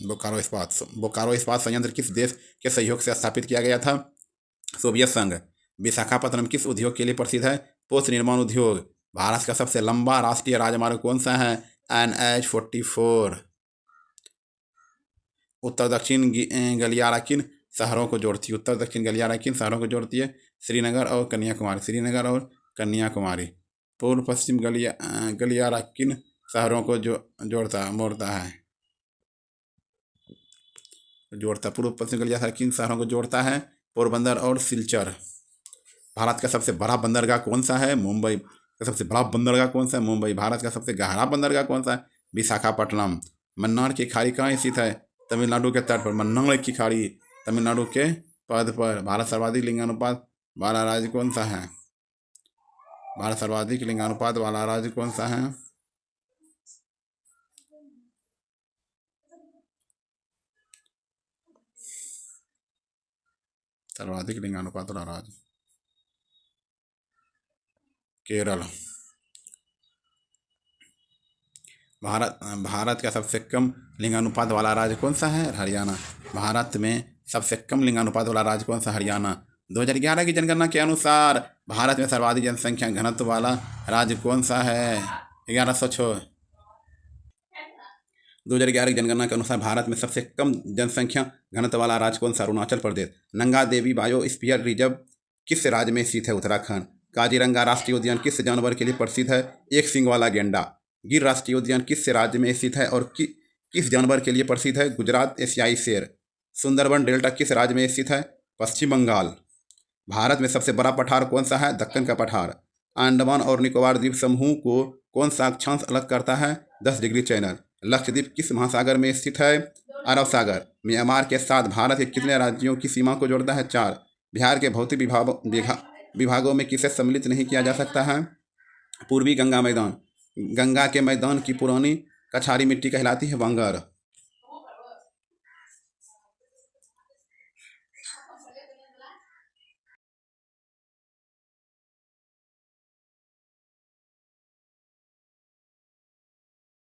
बोकारो इस्पात संयंत्र किस देश के सहयोग से स्थापित किया गया था? सोवियत संघ। विशाखापत्तनम किस उद्योग के लिए प्रसिद्ध है? पोत निर्माण उद्योग। भारत का सबसे लंबा राष्ट्रीय राजमार्ग कौन सा है? NH-44। उत्तर दक्षिण गलियारा किन शहरों को जोड़ती है? उत्तर दक्षिण गलियारा किन शहरों को जोड़ती है? श्रीनगर और कन्याकुमारी। श्रीनगर और कन्याकुमारी। पूर्व पश्चिम गलियारा किन शहरों को मोड़ता है? पूर्व पश्चिम गलियारा किन शहरों को जोड़ता है? पोरबंदर और सिलचर। भारत का सबसे बड़ा बंदरगाह कौन सा है? मुंबई। सबसे बड़ा बंदरगाह कौन सा है? मुंबई। भारत का सबसे गहरा बंदरगाह कौन सा है? विशाखापट्टनम। मन्नार की खाड़ी कहाँ स्थित है? तमिलनाडु के तट पर। मन्नार की खाड़ी तमिलनाडु के पद पर। भारत सर्वाधिक लिंगानुपात वाला राज्य कौन सा है? भारत सर्वाधिक लिंगानुपात वाला राज्य कौन सा है? सर्वाधिक लिंगानुपात वाला राज्य केरल। भारत का सबसे कम लिंगानुपात वाला राज्य कौन सा है? हरियाणा। भारत में सबसे कम लिंगानुपात वाला राज्य कौन सा? हरियाणा। 2011 की जनगणना के अनुसार भारत में सर्वाधिक जनसंख्या घनत्व वाला राज्य कौन सा है? 1106। 2011 की जनगणना के अनुसार भारत में सबसे कम जनसंख्या घनत्व वाला राज्य कौन सा? अरुणाचल प्रदेश। नंगा देवी बायोस्फीयर रिजर्व किस राज्य में स्थित है? उत्तराखंड। काजीरंगा राष्ट्रीय उद्यान किस जानवर के लिए प्रसिद्ध है? एक सींग वाला गेंडा। गिर राष्ट्रीय उद्यान किस राज्य में स्थित है और किस जानवर के लिए प्रसिद्ध है? गुजरात। एशियाई शेर। सुंदरबन डेल्टा किस राज्य में स्थित है? पश्चिम बंगाल। भारत में सबसे बड़ा पठार कौन सा है? दक्कन का पठार। अंडमान और निकोबार द्वीप समूह को कौन सा अक्षांश अलग करता है? 10 डिग्री चैनल। लक्षद्वीप किस महासागर में स्थित है? अरब सागर। म्यांमार के साथ भारत के कितने राज्यों की सीमा को जोड़ता है? 4। बिहार के भौतिक विभागों में किसे सम्मिलित नहीं किया जा सकता है? पूर्वी गंगा मैदान। गंगा के मैदान की पुरानी कछारी मिट्टी कहलाती है? वांगर।